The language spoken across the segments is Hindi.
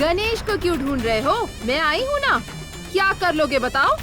गणेश को क्यों ढूंढ रहे हो? मैं आई हूँ ना। क्या कर लोगे बताओ?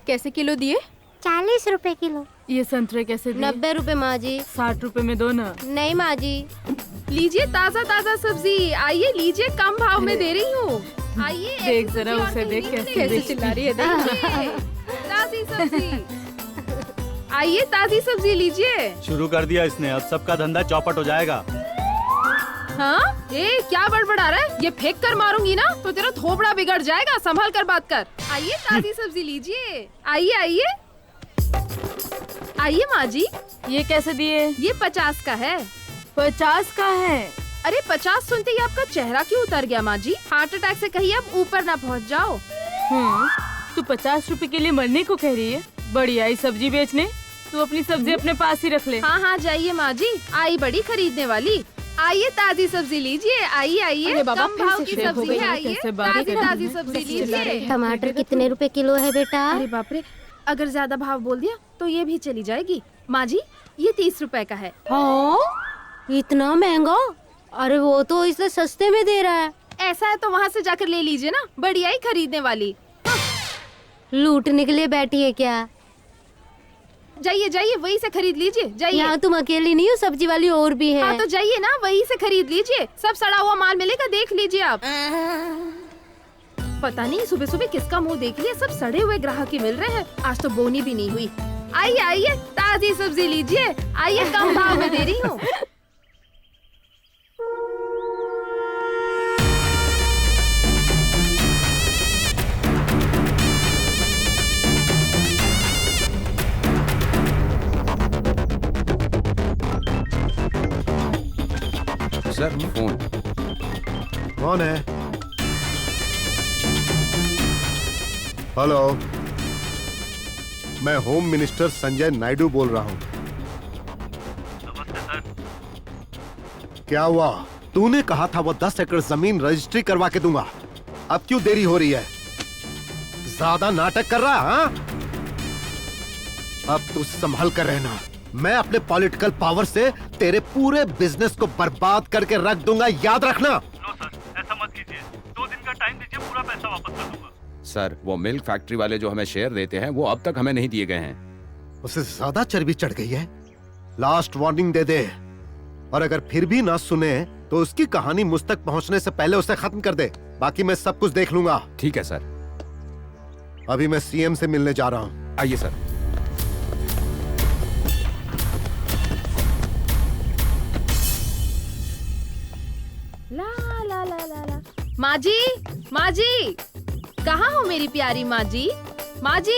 कैसे किलो दिए? 40 रुपए किलो। ये संतरे कैसे दिए? 90 रुपए माँ जी। 60 रुपए में दो ना। नहीं माँ जी। लीजिए ताजा ताजा सब्जी। आइए लीजिए, कम भाव में दे रही हूँ। आइए देख जरा उसे, देख कैसे चिल्ला रही है। देखिए ताजी सब्जी। आइए ताजी सब्जी लीजिए। शुरू कर दिया इसने, अब सबका धंधा चौपट हो जाएगा। हाँ? क्या बड़बड़ा रहा है? ये फेंक कर मारूंगी ना तो तेरा थोबड़ा बिगड़ जाएगा। संभाल कर बात कर। आइए ताजी सब्जी लीजिए। आइए आइए आइए माँ जी। ये कैसे दिए? ये 50 का है। 50 का है? अरे 50 सुनते ही आपका चेहरा क्यों उतर गया माँ जी? हार्ट अटैक से कहीं आप ऊपर ना पहुँच जाओ। तू 50 रुपए के लिए मरने को कह रही है? बड़ी आई सब्जी बेचने। तू अपनी सब्जी अपने पास ही रख ले। हाँ हाँ जाइए माँ जी, आई बड़ी खरीदने वाली। आइए ताजी सब्जी लीजिए। आइए आइए, कम भाव की सब्जी है। आइए ताजी ताजी सब्जी लीजिए। टमाटर कितने रुपए किलो है बेटा? अरे बाप रे, अगर ज्यादा भाव बोल दिया तो ये भी चली जाएगी। माँ जी ये 30 रुपए का है। हाँ, इतना महंगा? अरे वो तो इसे सस्ते में दे रहा है। ऐसा है तो वहाँ से जाकर ले लीजिए ना, बढ़िया ही खरीदने वाली। लूटने के लिए बैठी है क्या? जाइए जाइए वही से खरीद लीजिए। जाइए। यहाँ तुम अकेली नहीं हो, सब्जी वाली और भी है। हाँ तो जाइए ना, वही से खरीद लीजिए। सब सड़ा हुआ माल मिलेगा, देख लीजिए आप। पता नहीं सुबह सुबह किसका मुंह देख लिया, सब सड़े हुए ग्राहक ही मिल रहे हैं। आज तो बोनी भी नहीं हुई। आइए आइए ताजी सब्जी लीजिए। आइए कम भाव में दे रही हूँ। Sir phone. कौन है? हेलो, मैं होम मिनिस्टर संजय नायडू बोल रहा हूँ। नमस्ते सर। क्या हुआ? तूने कहा था वो 10 एकड़ जमीन रजिस्ट्री करवा के दूंगा। अब क्यों देरी हो रही है? ज्यादा नाटक कर रहा? हाँ? अब तू संभल कर रहना। मैं अपने पॉलिटिकल पावर से तेरे पूरे बिजनेस को बर्बाद करके रख दूंगा, याद रखना। नो सर, ऐसा मत कीजिए। 2 दिन का टाइम दीजिए, पूरा पैसा वापस कर दूंगा। सर वो मिल्क फैक्ट्री वाले जो हमें शेयर देते हैं वो अब तक हमें नहीं दिए गए हैं। उसे ज्यादा चर्बी चढ़ गई है। लास्ट वार्निंग दे दे, और अगर फिर भी ना सुने तो उसकी कहानी मुझ तक पहुंचने से पहले उसे खत्म कर दे। बाकी मैं सब कुछ देख लूंगा। ठीक है सर। अभी मैं सीएम से मिलने जा रहा हूँ। आइए सर। ला ला ला ला ला। माँ जी, माँ जी, कहाँ हो मेरी प्यारी माँ जी? माँ जी,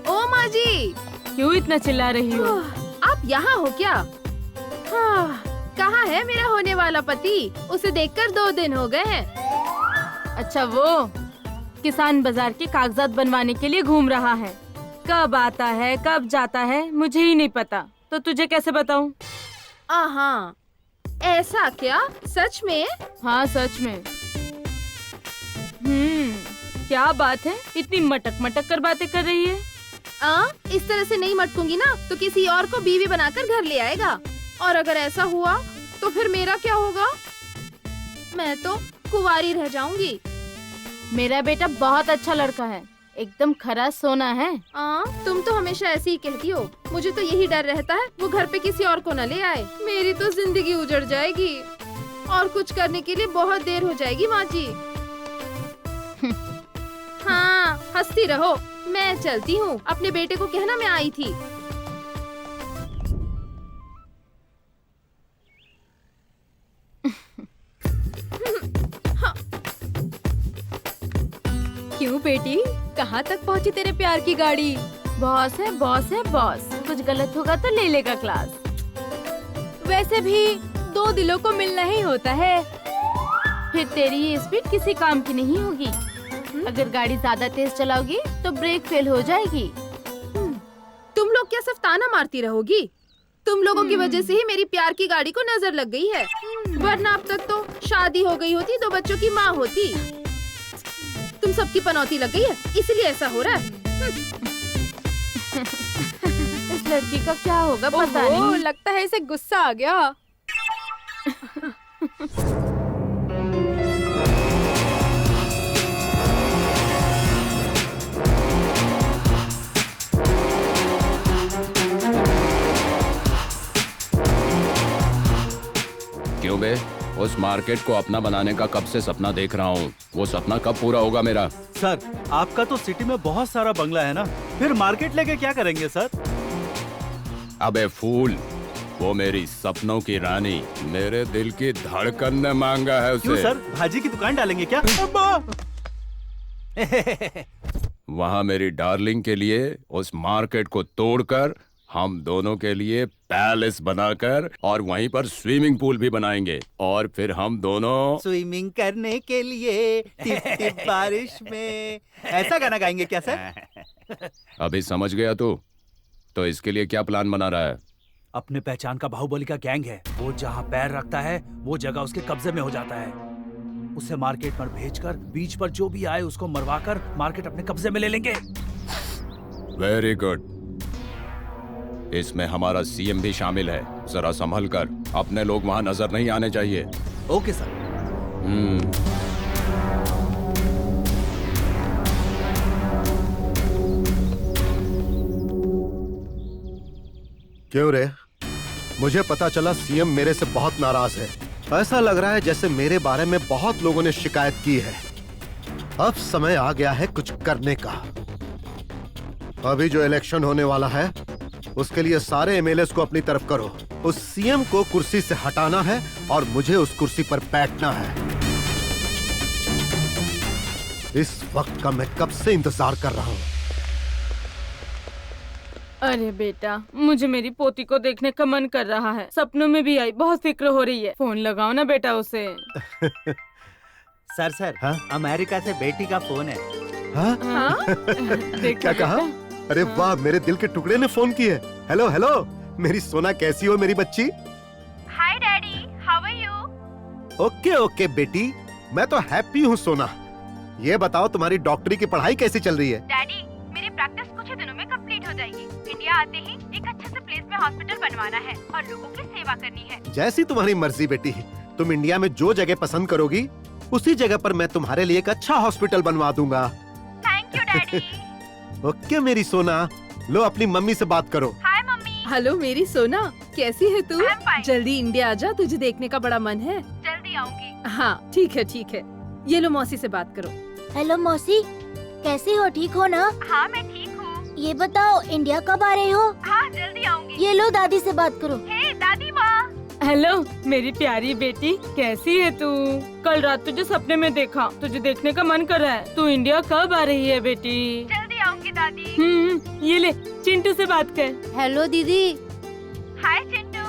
ओ माँ जी। क्यों इतना चिल्ला रही हो? आप यहाँ हो क्या? हाँ, कहाँ है मेरा होने वाला पति? उसे देखकर 2 दिन हो गए हैं। अच्छा वो किसान बाजार के कागजात बनवाने के लिए घूम रहा है। कब आता है कब जाता है मुझे ही नहीं पता, तो तुझे कैसे बताऊं? हाँ, ऐसा क्या? सच में? हाँ सच में। क्या बात है, इतनी मटक मटक कर बातें कर रही है? इस तरह से नहीं मटकूंगी ना तो किसी और को बीवी बनाकर घर ले आएगा, और अगर ऐसा हुआ तो फिर मेरा क्या होगा? मैं तो कुंवारी रह जाऊंगी। मेरा बेटा बहुत अच्छा लड़का है, एकदम खरा सोना है। तुम तो हमेशा ऐसे ही कहती हो। मुझे तो यही डर रहता है वो घर पे किसी और को न ले आए। मेरी तो जिंदगी उजड़ जाएगी और कुछ करने के लिए बहुत देर हो जाएगी माँ जी। हाँ, हंसती रहो। मैं चलती हूँ। अपने बेटे को कहना मैं आई थी। क्यों बेटी, कहाँ तक पहुँची तेरे प्यार की गाड़ी? बॉस है बॉस है बॉस, कुछ गलत होगा तो ले लेगा क्लास। वैसे भी 2 दिलों को मिलना ही होता है। फिर तेरी ये स्पीड किसी काम की नहीं होगी। अगर गाड़ी ज्यादा तेज चलाओगी तो ब्रेक फेल हो जाएगी। तुम लोग क्या सिर्फ ताना मारती रहोगी? तुम लोगों की वजह से ही मेरी प्यार की गाड़ी को नजर लग गई है, वरना अब तक तो शादी हो गई होती, 2 बच्चों की माँ होती। तुम सबकी पनौती लग गई है, इसलिए ऐसा हो रहा है। इस लड़की का क्या होगा पता ओहो, नहीं। लगता है इसे गुस्सा आ गया। क्यों बे? उस मार्केट को अपना बनाने का कब से सपना देख रहा हूँ। वो सपना कब पूरा होगा मेरा? सर, आपका तो सिटी में बहुत सारा बंगला है ना, फिर मार्केट लेके क्या करेंगे सर? अबे फूल, वो मेरी सपनों की रानी, मेरे दिल की धड़कन ने मांगा है उसे। क्यों सर, भाजी की दुकान डालेंगे क्या? वहाँ मेरी डार्लिंग के लिए उस मार्केट को तोड़कर हम दोनों के लिए पैलेस बनाकर और वहीं पर स्विमिंग पूल भी बनाएंगे और फिर हम दोनों स्विमिंग करने के लिए टिप टिप बारिश में, ऐसा गाना गाएंगे क्या सर? अभी समझ गया तू? तो इसके लिए क्या प्लान बना रहा है? अपने पहचान का बाहुबली का गैंग है, वो जहाँ पैर रखता है वो जगह उसके कब्जे में हो जाता है। उसे मार्केट पर भेजकर बीच पर जो भी आए उसको मरवाकर मार्केट अपने कब्जे में ले लेंगे। Very good. इसमें हमारा सीएम भी शामिल है। जरा संभल कर, अपने लोग वहाँ नजर नहीं आने चाहिए। Okay sir. क्यों रे? मुझे पता चला सीएम मेरे से बहुत नाराज है। ऐसा लग रहा है जैसे मेरे बारे में बहुत लोगों ने शिकायत की है। अब समय आ गया है कुछ करने का। अभी जो इलेक्शन होने वाला है उसके लिए सारे एमएलएस को अपनी तरफ करो। उस सीएम को कुर्सी से हटाना है और मुझे उस कुर्सी पर बैठना है। इस वक्त का मैं कब से इंतजार कर रहा हूँ। अरे बेटा, मुझे मेरी पोती को देखने का मन कर रहा है। सपनों में भी आई, बहुत फिक्र हो रही है। फोन लगाओ ना बेटा उसे। सर हाँ? अमेरिका से बेटी का फोन है। हाँ? हाँ? देखो क्या कहा? बेटा। अरे वाह, मेरे दिल के टुकड़े ने फोन की है। हेलो हेलो, मेरी सोना कैसी हो मेरी बच्ची? Hi daddy, how are you? Okay okay बेटी, मैं तो हैप्पी हूँ सोना। ये बताओ तुम्हारी डॉक्टरी की पढ़ाई कैसी चल रही है? डैडी, मेरी प्रैक्टिस कुछ ही दिनों में कंप्लीट हो जाएगी। इंडिया आते ही एक अच्छे से प्लेस में हॉस्पिटल बनवाना है और लोगों की सेवा करनी है। जैसी तुम्हारी मर्जी बेटी। तुम इंडिया में जो जगह पसंद करोगी उसी जगह पर मैं तुम्हारे लिए एक अच्छा हॉस्पिटल बनवा दूंगा। Thank you daddy. ओके मेरी सोना, लो अपनी मम्मी से बात करो। हाय मम्मी। हेलो मेरी सोना, कैसी है तू? I'm fine. जल्दी इंडिया आजा, तुझे देखने का बड़ा मन है। जल्दी आऊंगी। हाँ ठीक है ठीक है। ये लो मौसी से बात करो। हेलो मौसी, कैसी हो? ठीक हो ना? हाँ मैं ठीक हूँ। ये बताओ इंडिया कब आ रहे हो? हाँ जल्दी आऊंगी। ये लो दादी से बात करो। हे दादी माँ। हेलो मेरी प्यारी बेटी, कैसी है तू? कल रात तुझे सपने में देखा, तुझे देखने का मन कर रहा है। तू इंडिया कब आ रही है बेटी? जल्दी आऊंगी दादी। ये ले, चिंटू से बात कर। हेलो दीदी, हाय चिंटू।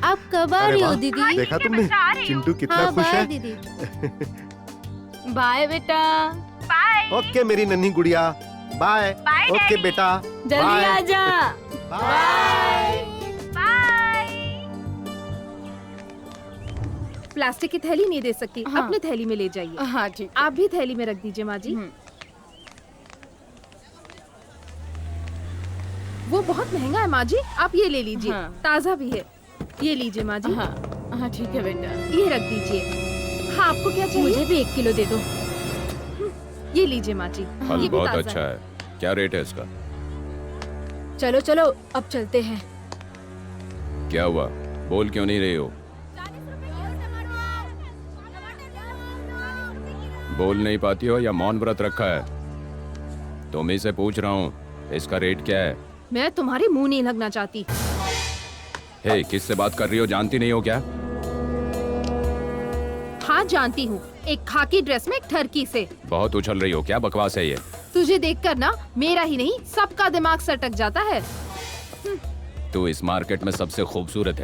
आप कब आ अरे रही हो वाह, दीदी? देखा ठीक है, तुमने मैं आ रही हूँ। चिंटू कितना हाँ खुश बाय है। दीदी। बाय बेटा। बाय। ओके मेरी नन्ही गुड़िया, बाय। Bye okay daddy. बेटा, जल्दी बाय। आजा। बाय। बाय। प्लास्टिक की थैली नहीं दे सकती। हाँ। अपनी थैली में ले जाइए। हाँ ठीक। आप भी थैली में रख दीजिए माँ जी। वो बहुत महंगा है माँ जी, आप ये ले लीजिए। हाँ। ताज़ा भी है। ये लीजिए माँ जी। हाँ हाँ ठीक है बेटा। ये रख दीजिए। हाँ आपको क्या चाहिए? मुझे भी 1 किलो दे दो। ये लीजिए माँ जी, फल ये भी बहुत ताजा अच्छा है। क्या रेट है इसका? चलो चलो अब चलते हैं। क्या हुआ, बोल क्यों नहीं रही हो? बोल नहीं पाती हो या मौन व्रत रखा है? तुम ही से पूछ रहा हूँ, इसका रेट क्या है? मैं तुम्हारे मुंह नहीं लगना चाहती। हे, किससे बात कर रही हो, जानती नहीं हो क्या? हाँ जानती हूँ, एक खाकी ड्रेस में एक ठरकी से। बहुत उछल रही हो, क्या बकवास है ये? तुझे देखकर ना मेरा ही नहीं सबका दिमाग सटक जाता है। तू इस मार्केट में सबसे खूबसूरत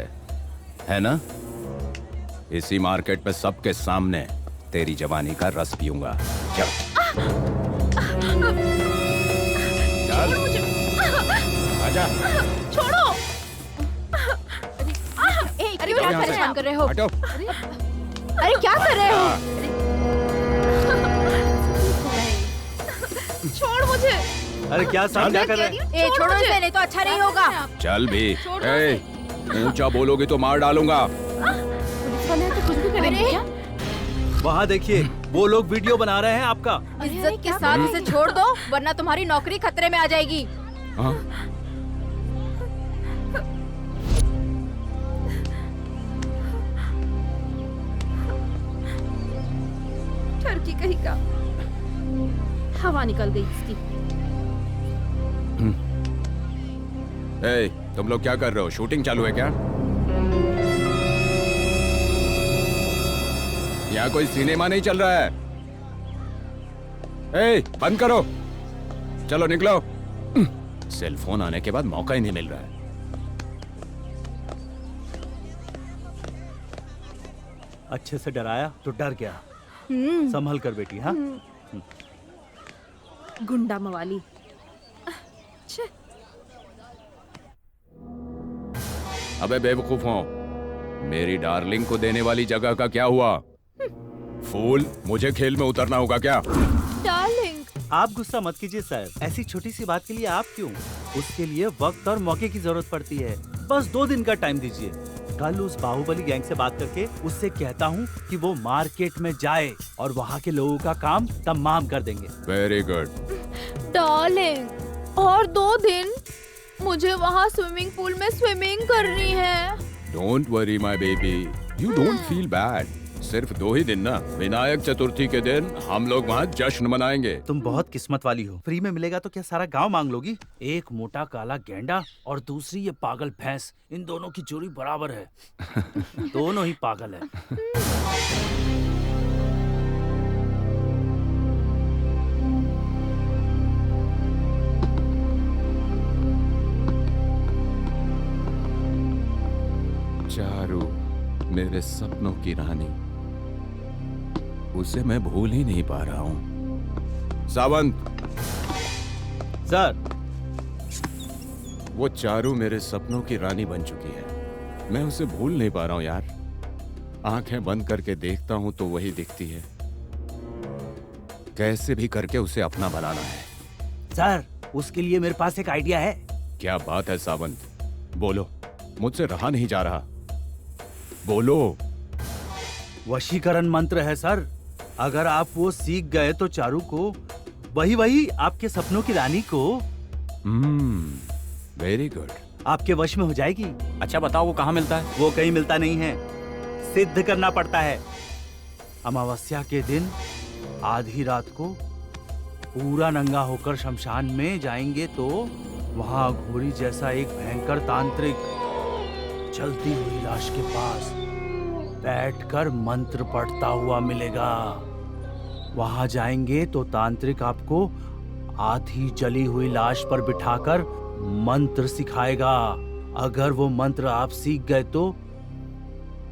है ना? इसी मार्केट में सबके सामने तेरी जवानी का रस पीऊंगा। चल चल आजा। छोड़ो। अरे क्या परेशान कर रहे हो? हटो। अरे क्या कर रहे हो? छोड़ मुझे। अरे क्या साहब क्या कर रहे हैं? ए छोड़ो इसे, नहीं तो अच्छा नहीं होगा। चल भी। ए, ऊंचा बोलोगी तो मार डालूंगा। कुछ भी करेंगे क्या? वहाँ देखिए, वो लोग वीडियो बना रहे हैं आपका। इज्जत के साथ इसे छोड़ दो, वरना तुम्हारी नौकरी खतरे में आ जाएगी। हाँ? ठरकी कहीं का, हवा निकल गई इसकी। ए, तुम लोग क्या कर रहे हो? शूटिंग चालू है क्या? यहाँ कोई सिनेमा नहीं चल रहा है। ए, बंद करो, चलो निकलो। सेल फोन आने के बाद मौका ही नहीं मिल रहा है। अच्छे से डराया तो डर गया। संभल कर बेटी। हाँ गुंडा मवाली। छे। अबे बेवकूफों, मेरी डार्लिंग को देने वाली जगह का क्या हुआ? फूल, मुझे खेल में उतरना होगा क्या? डार्लिंग, आप गुस्सा मत कीजिए सर, ऐसी छोटी सी बात के लिए आप क्यों? उसके लिए वक्त और मौके की जरूरत पड़ती है। बस 2 दिन का टाइम दीजिए। कल उस बाहुबली गैंग से बात करके उससे कहता हूँ कि वो मार्केट में जाए और वहाँ के लोगों का काम तमाम कर देंगे। Very good. डार्लिंग, और 2 दिन मुझे वहाँ स्विमिंग पूल में स्विमिंग करनी है। Don't worry my baby, you don't feel bad. सिर्फ 2 ही दिन ना, विनायक चतुर्थी के दिन हम लोग वहाँ जश्न मनाएंगे। तुम बहुत किस्मत वाली हो, फ्री में मिलेगा तो क्या सारा गांव मांग लोगी? एक मोटा काला गेंडा और दूसरी ये पागल भैंस, इन दोनों की जोड़ी बराबर है। दोनों ही पागल है। चारू, मेरे सपनों की रानी, उसे मैं भूल ही नहीं पा रहा हूँ। सावंत सर, वो चारू मेरे सपनों की रानी बन चुकी है। मैं उसे भूल नहीं पा रहा हूँ यार। आंखें बंद करके देखता हूँ तो वही दिखती है। कैसे भी करके उसे अपना बनाना है। सर, उसके लिए मेरे पास एक आइडिया है। क्या बात है सावंत, बोलो, मुझसे रहा नहीं जा रहा, बोलो। वशीकरण मंत्र है सर। अगर आप वो सीख गए तो चारू को, वही आपके सपनों की रानी को, वेरी गुड, आपके वश में हो जाएगी। अच्छा बताओ, वो कहाँ मिलता है? वो कहीं मिलता नहीं है, सिद्ध करना पड़ता है। अमावस्या के दिन आधी रात को पूरा नंगा होकर शमशान में जाएंगे तो वहां घोड़ी जैसा एक भयंकर तांत्रिक जलती हुई लाश के पास बैठकर मंत्र पढ़ता हुआ मिलेगा। वहां जाएंगे तो तांत्रिक आपको आधी जली हुई लाश पर बिठाकर मंत्र सिखाएगा। अगर वो मंत्र आप सीख गए तो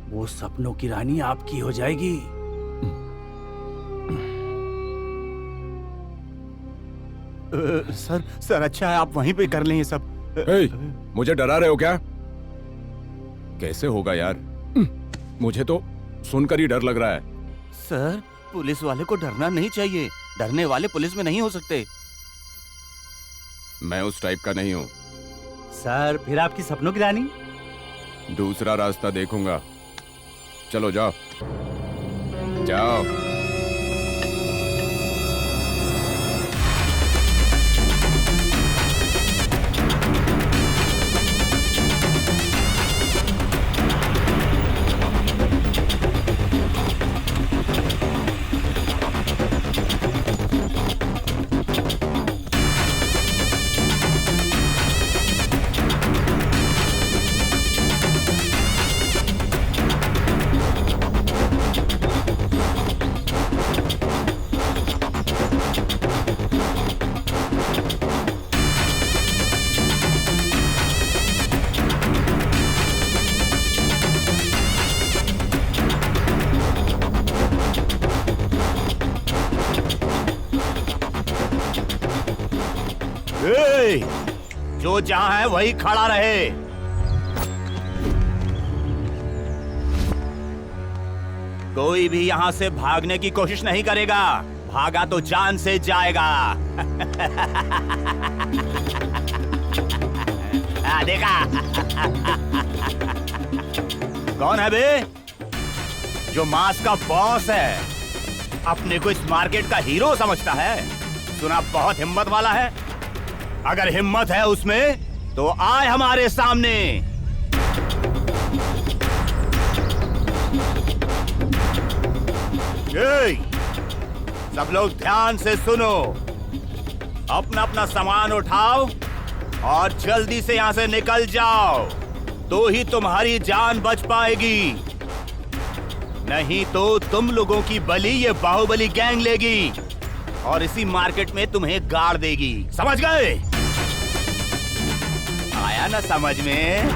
वो सपनों की रानी आपकी हो जाएगी। सर अच्छा है आप वहीं पे कर लें ये सब। मुझे डरा रहे हो क्या? कैसे होगा यार, मुझे तो सुनकर ही डर लग रहा है। सर, पुलिस वाले को डरना नहीं चाहिए। डरने वाले पुलिस में नहीं हो सकते। मैं उस टाइप का नहीं हूँ। सर, फिर आपकी सपनों की रानी? दूसरा रास्ता देखूंगा। चलो जाओ जाओ। जो जहां है वही खड़ा रहे। कोई भी यहां से भागने की कोशिश नहीं करेगा, भागा तो जान से जाएगा। देखा? कौन है बे? जो मास का बॉस है, अपने को इस मार्केट का हीरो समझता है। सुना बहुत हिम्मत वाला है। अगर हिम्मत है उसमें तो आए हमारे सामने। सब लोग ध्यान से सुनो। अपना अपना सामान उठाओ और जल्दी से यहां से निकल जाओ, तो ही तुम्हारी जान बच पाएगी। नहीं तो तुम लोगों की बलि ये बाहुबली गैंग लेगी और इसी मार्केट में तुम्हें गाड़ देगी। समझ गए? आया ना समझ में?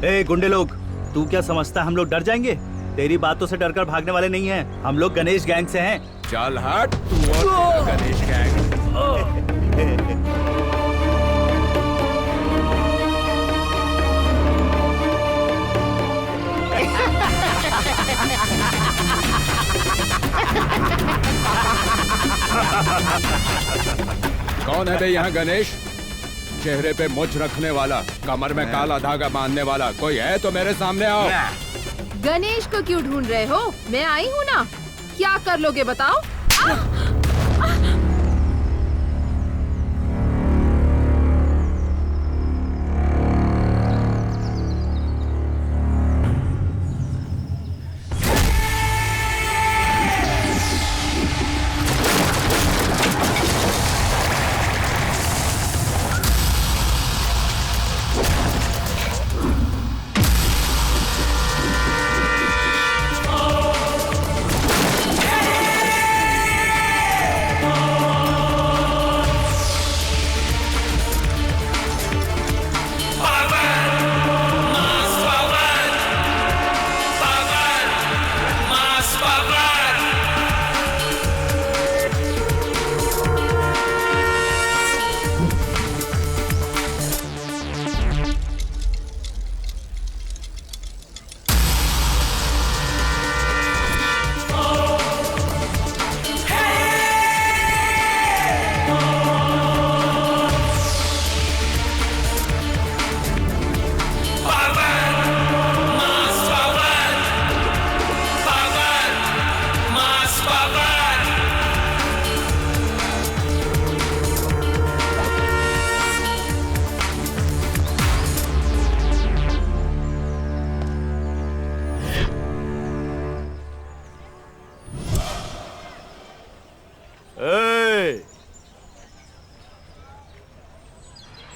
ए गुंडे लोग, तू क्या समझता हम लोग डर जाएंगे? तेरी बातों से डरकर भागने वाले नहीं हैं। हम लोग गणेश गैंग से हैं। चल हट तू और गणेश गैंग। कौन है बे यहाँ गणेश? चेहरे पे मुझ रखने वाला, कमर में काला धागा बांधने वाला कोई है तो मेरे सामने आओ। गणेश को क्यों ढूंढ रहे हो? मैं आई हूँ ना। क्या कर लोगे बताओ?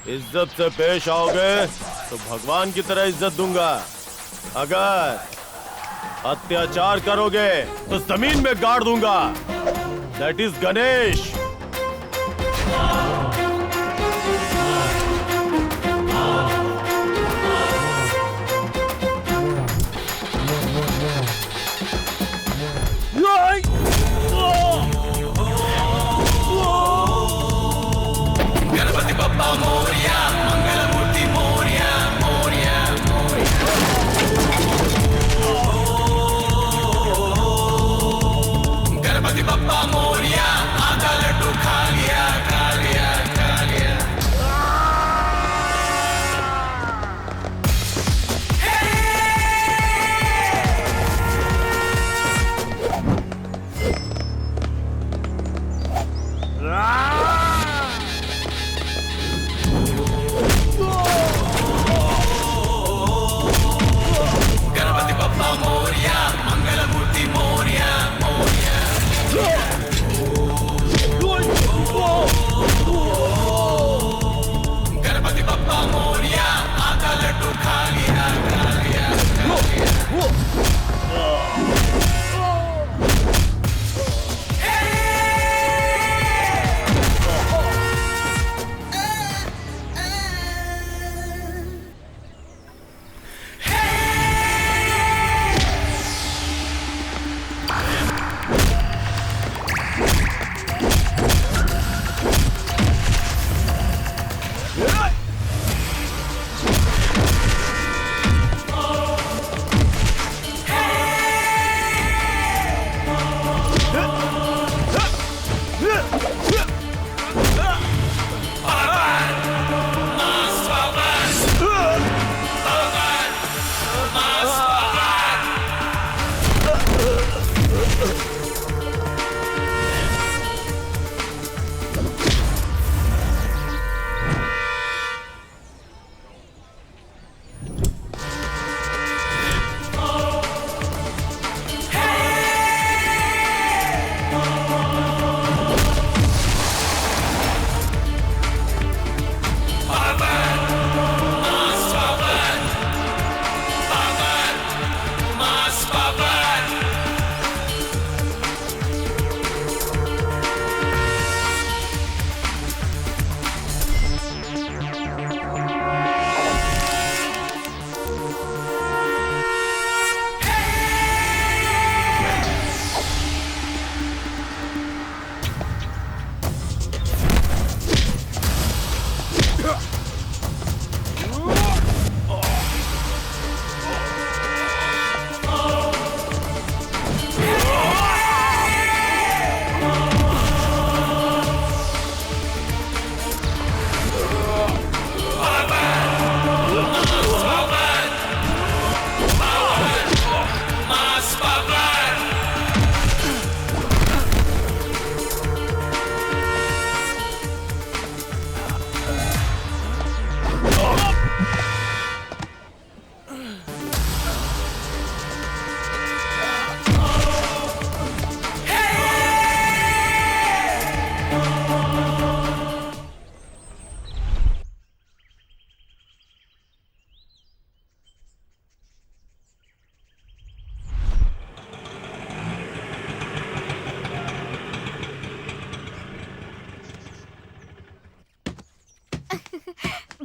इज्जत से पेश आओगे तो भगवान की तरह इज्जत दूंगा। अगर अत्याचार करोगे तो जमीन में गाड़ दूंगा। That is Ganesh. गणपति बप्पा मोरिया, मंगल मूर्ति मोरिया, मोरिया, मोरिया। गणपति बप्पा मोरिया, आधा लड्डू खा लिया, खा लिया।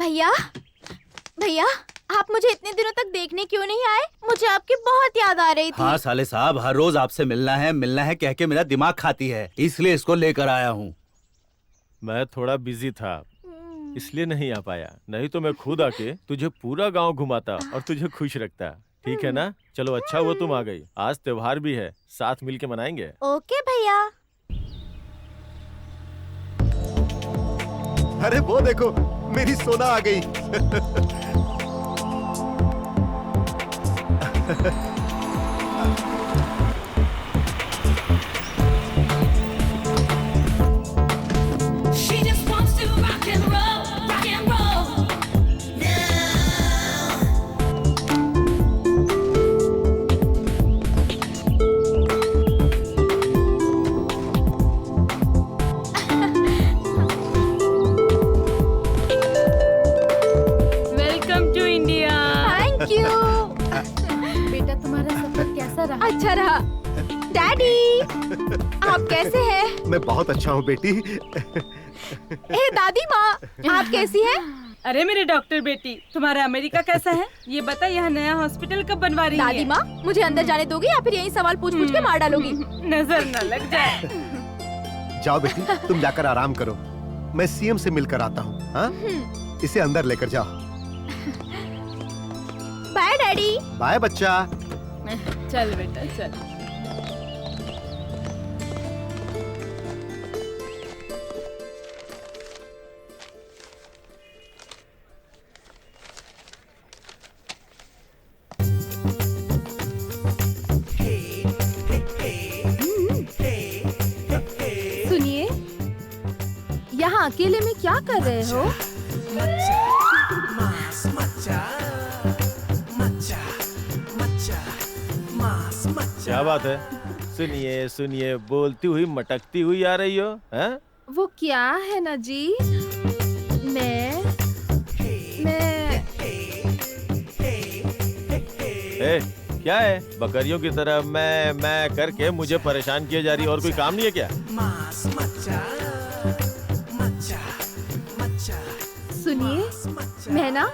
भैया भैया, आप मुझे इतने दिनों तक देखने क्यों नहीं आए? मुझे आपकी बहुत याद आ रही थी। हाँ साले साहब, हर रोज आपसे मिलना है कह के मेरा दिमाग खाती है, इसलिए इसको लेकर आया हूँ। मैं थोड़ा बिजी था इसलिए नहीं आ पाया, नहीं तो मैं खुद आके तुझे पूरा गांव घुमाता और तुझे खुश रखता। ठीक है ना? चलो अच्छा हुआ तुम आ गई, आज त्योहार भी है, साथ मिलके मनाएंगे। ओके भैया। अरे वो देखो, मेरी सोना आ गई। She just wants to rock and roll, rock and roll. Welcome to India. Thank you. बेटा तुम्हारा सफर कैसा रहा? अच्छा रहा। डैडी, आप कैसे हैं? मैं बहुत अच्छा हूँ बेटी। ए दादी माँ, आप कैसी हैं? अरे मेरे डॉक्टर बेटी, तुम्हारा अमेरिका कैसा है? ये बता, यहाँ नया हॉस्पिटल कब बनवा रही है? दादी माँ, मुझे अंदर जाने दोगी या फिर यही सवाल पूछ पूछ के मार डालोगी? नजर न लग जाए। जाओ बेटी, तुम जाकर आराम करो, मैं सीएम से मिलकर आता हूँ। हाँ, इसे अंदर लेकर जाओ। Bye daddy. बाय बच्चा। चल बेटा चल। सुनिए, यहाँ अकेले में क्या कर रहे हो? क्या बात है? सुनिए सुनिए, बोलती हुई मटकती हुई आ रही हो, हैं? वो क्या है ना जी, मैं ए, क्या है? बकरियों की तरह मैं करके मुझे परेशान किए जा रही है, और कोई काम नहीं है क्या? सुनिए, मैं ना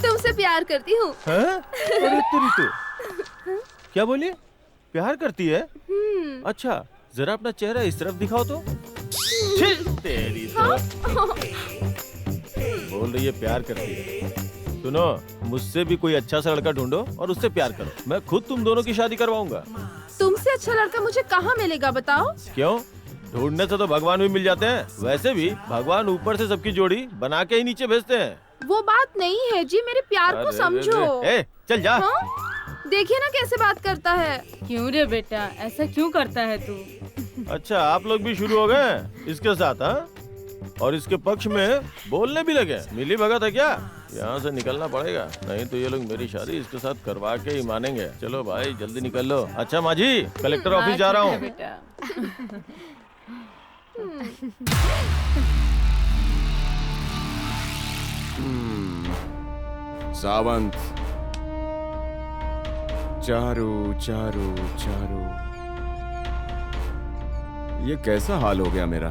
तुमसे प्यार करती हूँ। अरे तेरी तो, क्या बोली? प्यार करती है? अच्छा, जरा अपना चेहरा इस तरफ दिखाओ तो। छी, तेरी तो। बोल रही है प्यार करती है। सुनो, मुझसे भी कोई अच्छा सा लड़का ढूंढो और उससे प्यार करो, मैं खुद तुम दोनों की शादी करवाऊंगा। तुमसे अच्छा लड़का मुझे कहाँ मिलेगा बताओ? क्यों? ढूंढने से तो भगवान भी मिल जाते हैं। वैसे भी भगवान ऊपर से सबकी जोड़ी बना के ही नीचे भेजते हैं। वो बात नहीं है जी, मेरे प्यार को समझो। ए, चल जा। देखिए ना कैसे बात करता है। क्यों रे बेटा, ऐसा क्यों करता है तू? अच्छा, आप लोग भी शुरू हो गए इसके साथ? हाँ, और इसके पक्ष में बोलने भी लगे। मिली भगत है क्या? यहाँ से निकलना पड़ेगा, नहीं तो ये लोग मेरी शादी इसके साथ करवा के ही मानेंगे। चलो भाई जल्दी निकल लो। अच्छा माँ जी, कलेक्टर ऑफिस जा रहा हूँ। सावंत, चारू चारू चारू, ये कैसा हाल हो गया मेरा।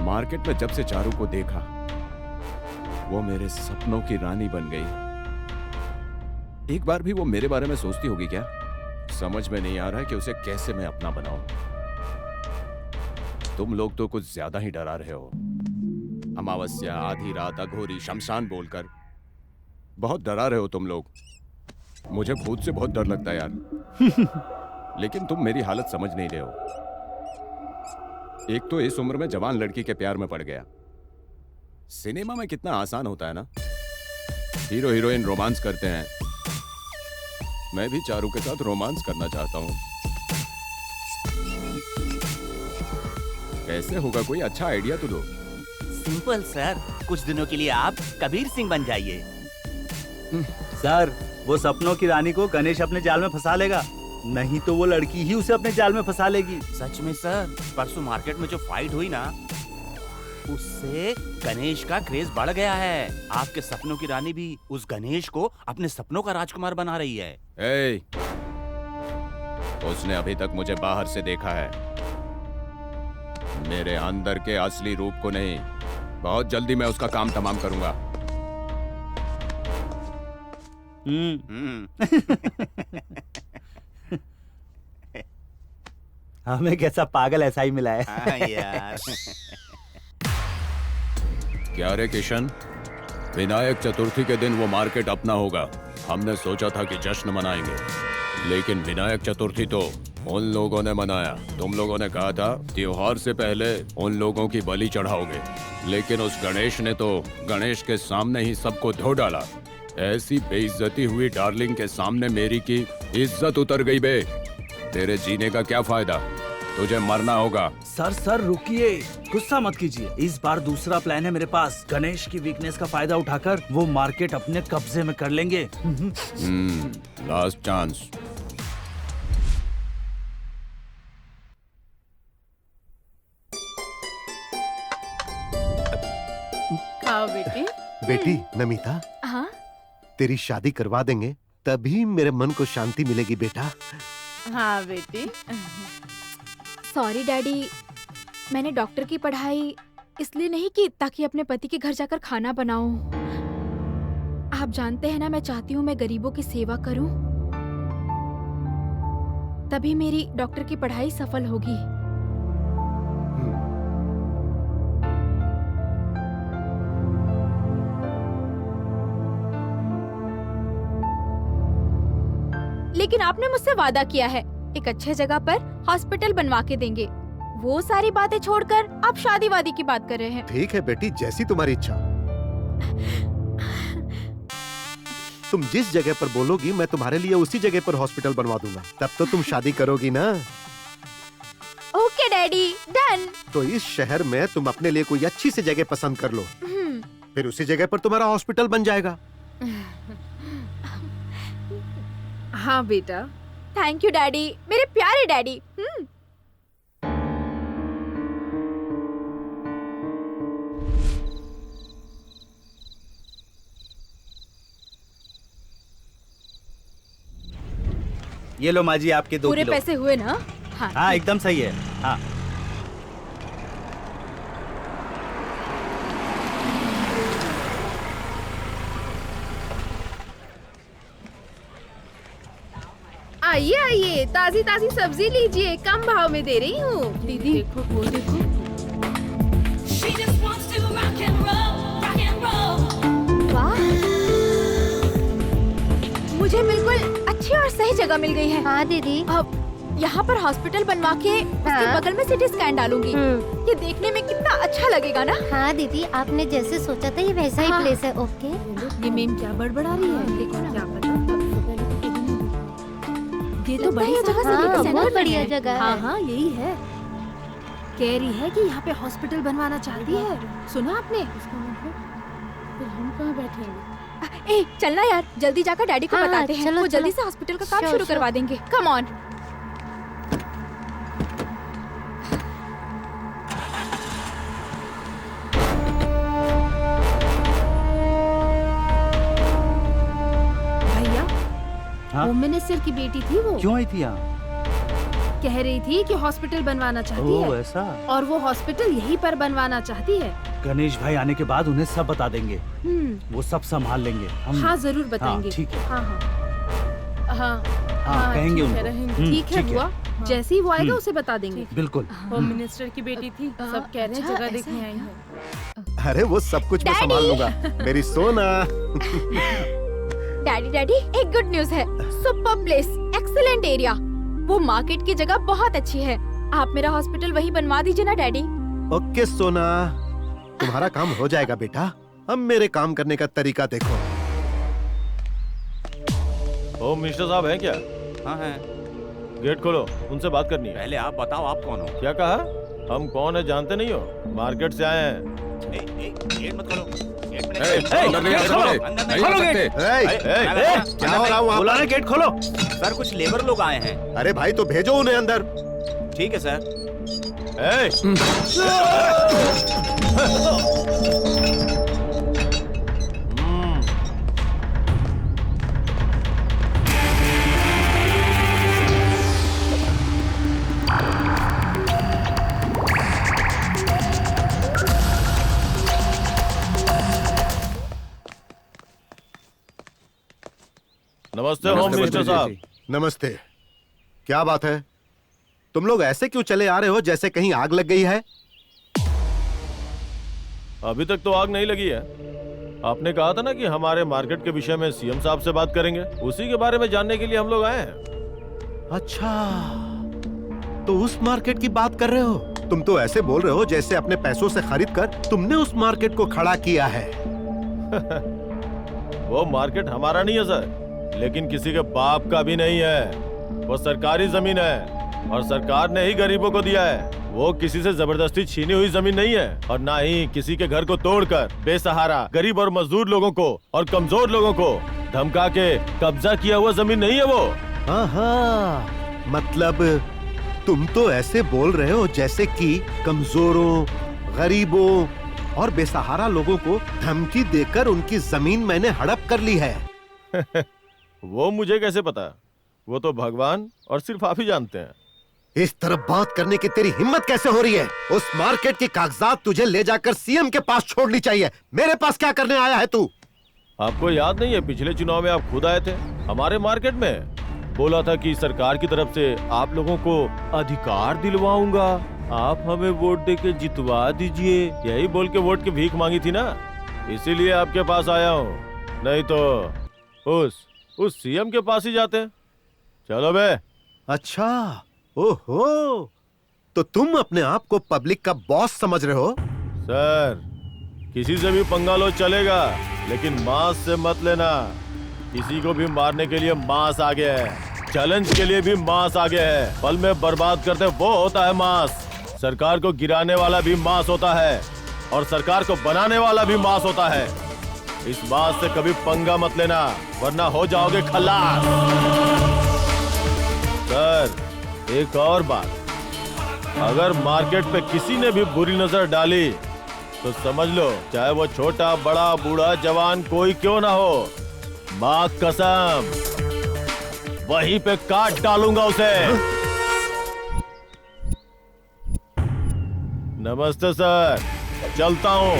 मार्केट में जब से चारू को देखा, वो मेरे सपनों की रानी बन गई। एक बार भी वो मेरे बारे में सोचती होगी क्या? समझ में नहीं आ रहा है कि उसे कैसे मैं अपना बनाऊं। तुम लोग तो कुछ ज्यादा ही डरा रहे हो। अमावस्या, आधी रात, अघोरी, शमशान बोलकर बहुत डरा रहे हो तुम लोग। मुझे भूत से बहुत डर लगता है यार। लेकिन तुम मेरी हालत समझ नहीं रहे हो। एक तो इस उम्र में जवान लड़की के प्यार में पड़ गया। सिनेमा में कितना आसान होता है ना, हीरो हीरोइन रोमांस करते हैं। मैं भी चारू के साथ रोमांस करना चाहता हूँ। कैसे होगा? कोई अच्छा आइडिया तो दो। सिंपल सर, कुछ दिनों के लिए आप कबीर सिंह बन जाइए। सर, वो सपनों की रानी को गणेश अपने जाल में फंसा लेगा, नहीं तो वो लड़की ही उसे अपने जाल में फंसा लेगी। सच में सर, परसों मार्केट में जो फाइट हुई ना, उससे गणेश का क्रेज बढ़ गया है। आपके सपनों की रानी भी उस गणेश को अपने सपनों का राजकुमार बना रही है। ए, उसने अभी तक मुझे बाहर से देखा है, मेरे अंदर के असली रूप को नहीं। बहुत जल्दी मैं उसका काम तमाम करूंगा। हमें कैसा पागल ऐसा ही मिला है। हाँ यार। क्या रे किशन, विनायक चतुर्थी के दिन वो मार्केट अपना होगा। हमने सोचा था कि जश्न मनाएंगे, लेकिन विनायक चतुर्थी तो उन लोगों ने मनाया। तुम लोगों ने कहा था त्योहार से पहले उन लोगों की बलि चढ़ाओगे, लेकिन उस गणेश ने तो गणेश के सामने ही सबको धो डाला। ऐसी बेइज्जती हुई डार्लिंग के सामने मेरी की इज्जत उतर गई बे। तेरे जीने का क्या फायदा, तुझे मरना होगा। सर रुकिए, गुस्सा मत कीजिए। इस बार दूसरा प्लान है मेरे पास। गणेश की वीकनेस का फायदा उठाकर वो मार्केट अपने कब्जे में कर लेंगे। Last chance. खाओ बेटी। बेटी नमिता, हाँ तेरी शादी करवा देंगे तभी मेरे मन को शांति मिलेगी बेटा। हाँ बेटी। सॉरी डैडी, मैंने डॉक्टर की पढ़ाई इसलिए नहीं की ताकि अपने पति के घर जाकर खाना बनाऊं। आप जानते हैं ना, मैं चाहती हूँ मैं गरीबों की सेवा करूं, तभी मेरी डॉक्टर की पढ़ाई सफल होगी। लेकिन आपने मुझसे वादा किया है एक अच्छे जगह पर हॉस्पिटल बनवा के देंगे। वो सारी बातें छोड़कर आप शादी वादी की बात कर रहे हैं। ठीक है बेटी, जैसी तुम्हारी इच्छा। तुम जिस जगह पर बोलोगी मैं तुम्हारे लिए उसी जगह पर हॉस्पिटल बनवा दूंगा। तब तो तुम शादी करोगी ना। Okay daddy, done. तो इस शहर में तुम अपने लिए कोई अच्छी सी जगह पसंद कर लो, फिर उसी जगह पर तुम्हारा हॉस्पिटल बन जाएगा। हाँ बेटा। थैंक यू डैडी, मेरे प्यारे डैडी। ये लो माँ जी आपके 2 पूरे किलो। पैसे हुए ना? हाँ हाँ एकदम सही है। हाँ आइए आइए, ताजी ताजी सब्जी लीजिए, कम भाव में दे रही हूँ। दीदी देखो, वो देखो। She just wants to rock and roll, rock and roll. वाह, मुझे बिल्कुल अच्छी और सही जगह मिल गई है। हाँ दीदी। अब यहाँ पर हॉस्पिटल बनवा के उसके बगल में सिटी स्कैन डालूंगी। ये देखने में कितना अच्छा लगेगा ना। हाँ दीदी, आपने जैसे सोचा था ये वैसा ही प्लेस है। ओके। ये मेम क्या बड़बड़ा रही है? देखो ना, क्या पता। ये तो बड़ी जगह से हाँ, सेंटर बहुत में बढ़िया है। जगह है। हाँ हाँ यही है। कह रही है कि यहाँ पे हॉस्पिटल बनवाना चाहती है। सुना आपने? फिर हम कहाँ बैठेंगे? ए चलना यार, जल्दी जाकर डैडी को हाँ, बताते हैं। चलो, वो जल्दी चलो। से हॉस्पिटल का काम Sure, शुरू sure. करवा देंगे। Come on. भैया, हाँ? होम मिनिस्टर की बेटी थी वो। क्यों आई थी यहाँ? कह रही थी कि हॉस्पिटल बनवाना चाहती ओह है ऐसा। और वो हॉस्पिटल यहीं पर बनवाना चाहती है। गणेश भाई आने के बाद उन्हें सब बता देंगे, वो सब संभाल लेंगे हम। हाँ जरूर बताएंगे। हाँ, ठीक है। हाँ हाँ हाँ हाँ, कहेंगे ठीक है, उनको। रहेंगे। ठीक है बुआ, जैसे ही वो आएगा उसे बता देंगे। बिल्कुल। होम मिनिस्टर की बेटी थी, सब कह रहे हैं अच्छा, जगह ऐसा देखने आई है। अरे वो सब कुछ मैं डैडी! संभाल लूंगा मेरी सोना। डैडी डैडी, एक गुड न्यूज है। Super place, excellent area. वो मार्केट की जगह बहुत अच्छी है। आप मेरा हॉस्पिटल वहीं बनवा दीजिए ना डैडी। ओके सोना, तुम्हारा काम हो जाएगा बेटा। अब मेरे काम करने का तरीका देखो। होम मिनिस्टर साहब हैं क्या? हाँ है। गेट खोलो, उनसे बात करनी है। पहले आप बताओ आप कौन हो? क्या कहा? हम कौन है जानते नहीं हो? मार्केट से आए हैं। गेट मत खोलो। गेट में अंदर नहीं आ सकते, नहीं आ सकते। क्या हो रहा है वहाँ बोला पर? ना गेट खोलो। सर कुछ लेबर लोग आए हैं। अरे भाई तो भेजो उन्हें अंदर। ठीक है सर। नमस्ते होम मिनिस्टर साहब। नमस्ते। क्या बात है? तुम लोग ऐसे क्यों चले आ रहे हो जैसे कहीं आग लग गई है? अभी तक तो आग नहीं लगी है। आपने कहा था ना कि हमारे मार्केट के विषय में सीएम साहब से बात करेंगे, उसी के बारे में जानने के लिए हम लोग आए हैं। अच्छा, तो उस मार्केट की बात कर रहे हो? तुम तो ऐसे बोल रहे हो जैसे अपने पैसों से खरीद कर तुमने उस मार्केट को खड़ा किया है। वो मार्केट हमारा नहीं है सर, लेकिन किसी के बाप का भी नहीं है। वो सरकारी जमीन है और सरकार ने ही गरीबों को दिया है। वो किसी से जबरदस्ती छीनी हुई जमीन नहीं है और ना ही किसी के घर को तोड़कर बेसहारा गरीब और मजदूर लोगों को और कमजोर लोगों को धमका के कब्जा किया हुआ जमीन नहीं है वो। हाँ, मतलब तुम तो ऐसे बोल रहे हो जैसे कि कमजोरों, गरीबों और बेसहारा लोगों को धमकी देकर उनकी जमीन मैंने हड़प कर ली है। वो मुझे कैसे पता? वो तो भगवान और सिर्फ आप ही जानते हैं। इस तरह बात करने की तेरी हिम्मत कैसे हो रही है? उस मार्केट की कागजात तुझे ले जाकर सीएम के पास छोड़नी चाहिए। मेरे पास क्या करने आया है तू? आपको याद नहीं है पिछले चुनाव में आप खुद आए थे हमारे मार्केट में, बोला था कि सरकार की तरफ से आप लोगों को अधिकार दिलवाऊंगा, आप हमें वोट देके जितवा दीजिए, यही बोल के वोट की भीख मांगी थी ना, इसीलिए आपके पास आया हूँ। नहीं तो उस सीएम के पास ही जाते। चलो बे। अच्छा, ओहो, तो तुम अपने आप को पब्लिक का बॉस समझ रहे हो? सर, किसी से भी पंगा लो चलेगा, लेकिन मांस से मत लेना। किसी को भी मारने के लिए मांस आ गया है, चैलेंज के लिए भी मांस आ गया है। पल में बर्बाद करते वो होता है मांस। सरकार को गिराने वाला भी मांस होता है और सरकार को बनाने वाला भी मांस होता है। इस बात से कभी पंगा मत लेना, वरना हो जाओगे खल्लास। सर, एक और बात, अगर मार्केट पे किसी ने भी बुरी नजर डाली तो समझ लो, चाहे वो छोटा बड़ा बूढ़ा जवान कोई क्यों ना हो, मां कसम वहीं पे काट डालूंगा उसे। नमस्ते सर, चलता हूँ।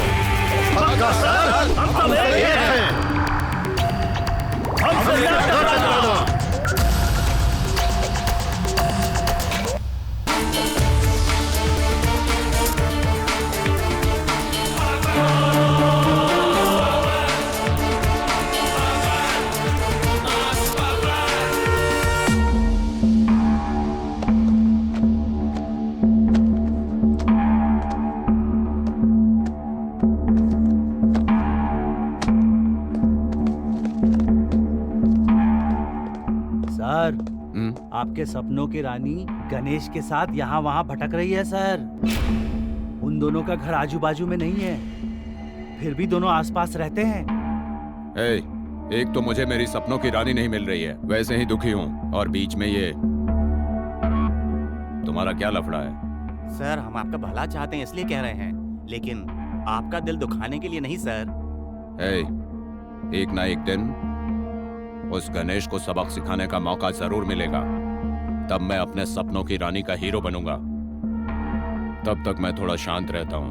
सर, आपके सपनों की रानी गणेश के साथ यहाँ वहाँ भटक रही है सर। उन दोनों का घर आजू बाजू में नहीं है, फिर भी दोनों आसपास रहते हैं। एक तो मुझे मेरी सपनों की रानी नहीं मिल रही है, वैसे ही दुखी हूँ, और बीच में ये तुम्हारा क्या लफड़ा है? सर, हम आपका भला चाहते हैं इसलिए कह रहे हैं, लेकिन आपका दिल दुखाने के लिए नहीं सर। एक ना एक दिन उस गणेश को सबक सिखाने का मौका जरूर मिलेगा। तब मैं अपने सपनों की रानी का हीरो बनूंगा। तब तक मैं थोड़ा शांत रहता हूँ।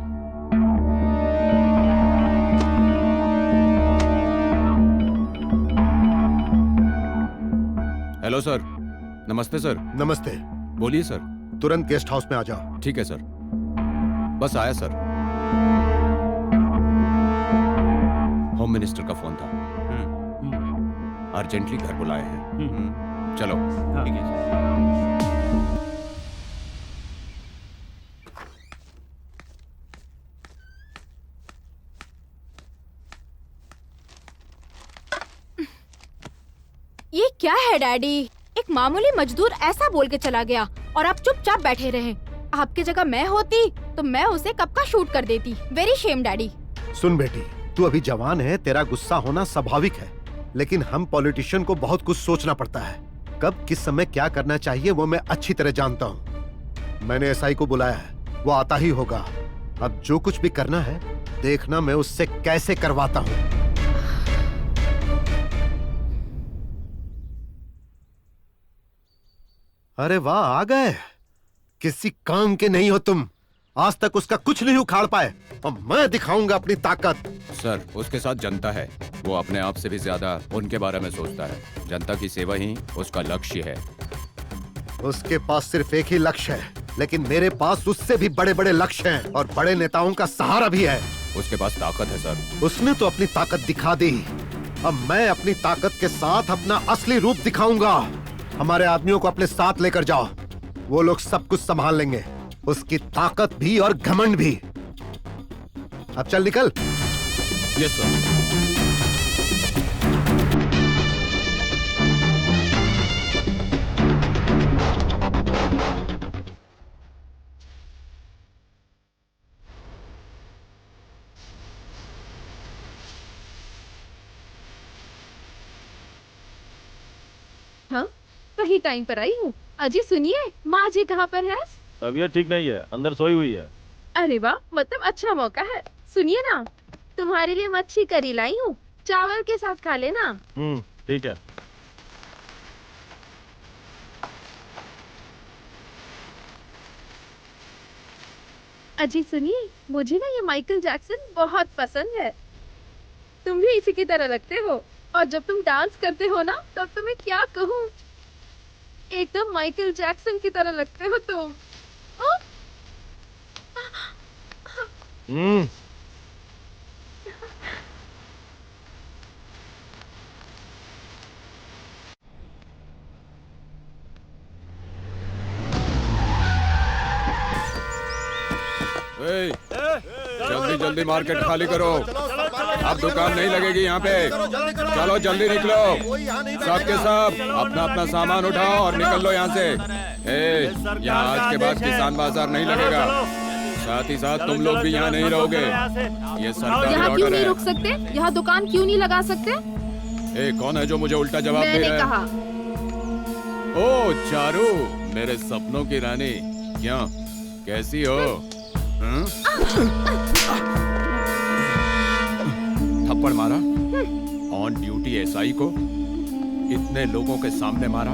Hello sir. नमस्ते सर। नमस्ते। बोलिए सर। तुरंत गेस्ट हाउस में आ जाओ। ठीक है सर। बस आया सर। होम मिनिस्टर का फोन था, अर्जेंटली घर बुलाए हैं। चलो। ठीक है सर। ये क्या है डैडी? एक मामूली मजदूर ऐसा बोल के चला गया और आप चुपचाप बैठे रहे। आपकी जगह मैं होती तो मैं उसे कब का शूट कर देती। Very Shem daddy. सुन बेटी, तू अभी जवान है, तेरा गुस्सा होना स्वाभाविक है, लेकिन हम पॉलिटिशियन को बहुत कुछ सोचना पड़ता है। कब किस समय क्या करना चाहिए वो मैं अच्छी तरह जानता हूँ। मैंने एसआई को बुलाया है, वो आता ही होगा। अब जो कुछ भी करना है देखना मैं उससे कैसे करवाता हूँ। अरे वाह, आ गए। किसी काम के नहीं हो तुम। आज तक उसका कुछ नहीं उखाड़ पाए और मैं दिखाऊंगा अपनी ताकत। सर, उसके साथ जनता है। वो अपने आप से भी ज्यादा उनके बारे में सोचता है। जनता की सेवा ही उसका लक्ष्य है। उसके पास सिर्फ एक ही लक्ष्य है, लेकिन मेरे पास उससे भी बड़े बड़े लक्ष्य हैं और बड़े नेताओं का सहारा भी है। उसके पास ताकत है सर। उसने तो अपनी ताकत दिखा दी, अब मैं अपनी ताकत के साथ अपना असली रूप दिखाऊंगा। हमारे आदमियों को अपने साथ लेकर जाओ, वो लोग सब कुछ संभाल लेंगे, उसकी ताकत भी और घमंड भी। अब चल निकल। Yes sir. हाँ, सही टाइम पर आई हूँ। अजी सुनिए, माँ जी कहाँ पर है? तबीयत ठीक नहीं है, अंदर सोई हुई है। अरे वाह, मतलब अच्छा मौका है। सुनिए ना, तुम्हारे लिए मच्छी करी लाई हूँ, चावल के साथ खा लेना। ठीक है। अजी सुनिए, मुझे ना ये माइकल जैक्सन बहुत पसंद है। तुम भी इसी की तरह लगते हो, और जब तुम डांस करते हो ना, तब तुम्हें क्या कहूँ, एकदम माइकल जैक्सन की तरह लगते हो तुम। जल्दी जल्दी मार्केट खाली करो, अब दुकान नहीं लगेगी यहाँ पे। चलो जल्दी निकलो, सबके सब अपना अपना सामान उठाओ और निकल लो यहाँ से। यहाँ आज के बाद किसान बाजार नहीं लगेगा, साथ ही साथ तुम लोग भी यहाँ नहीं रहोगे। ये सरकारी यहाँ क्यों ऑर्डर नहीं है। रुक सकते? यहाँ दुकान क्यों नहीं लगा सकते? कौन है जो मुझे उल्टा जवाब दे मैंने रहा है? कहा। ओ चारू, मेरे सपनों की रानी, क्या कैसी हो? थप्पड़ मारा ऑन ड्यूटी एसआई को, इतने लोगों के सामने मारा।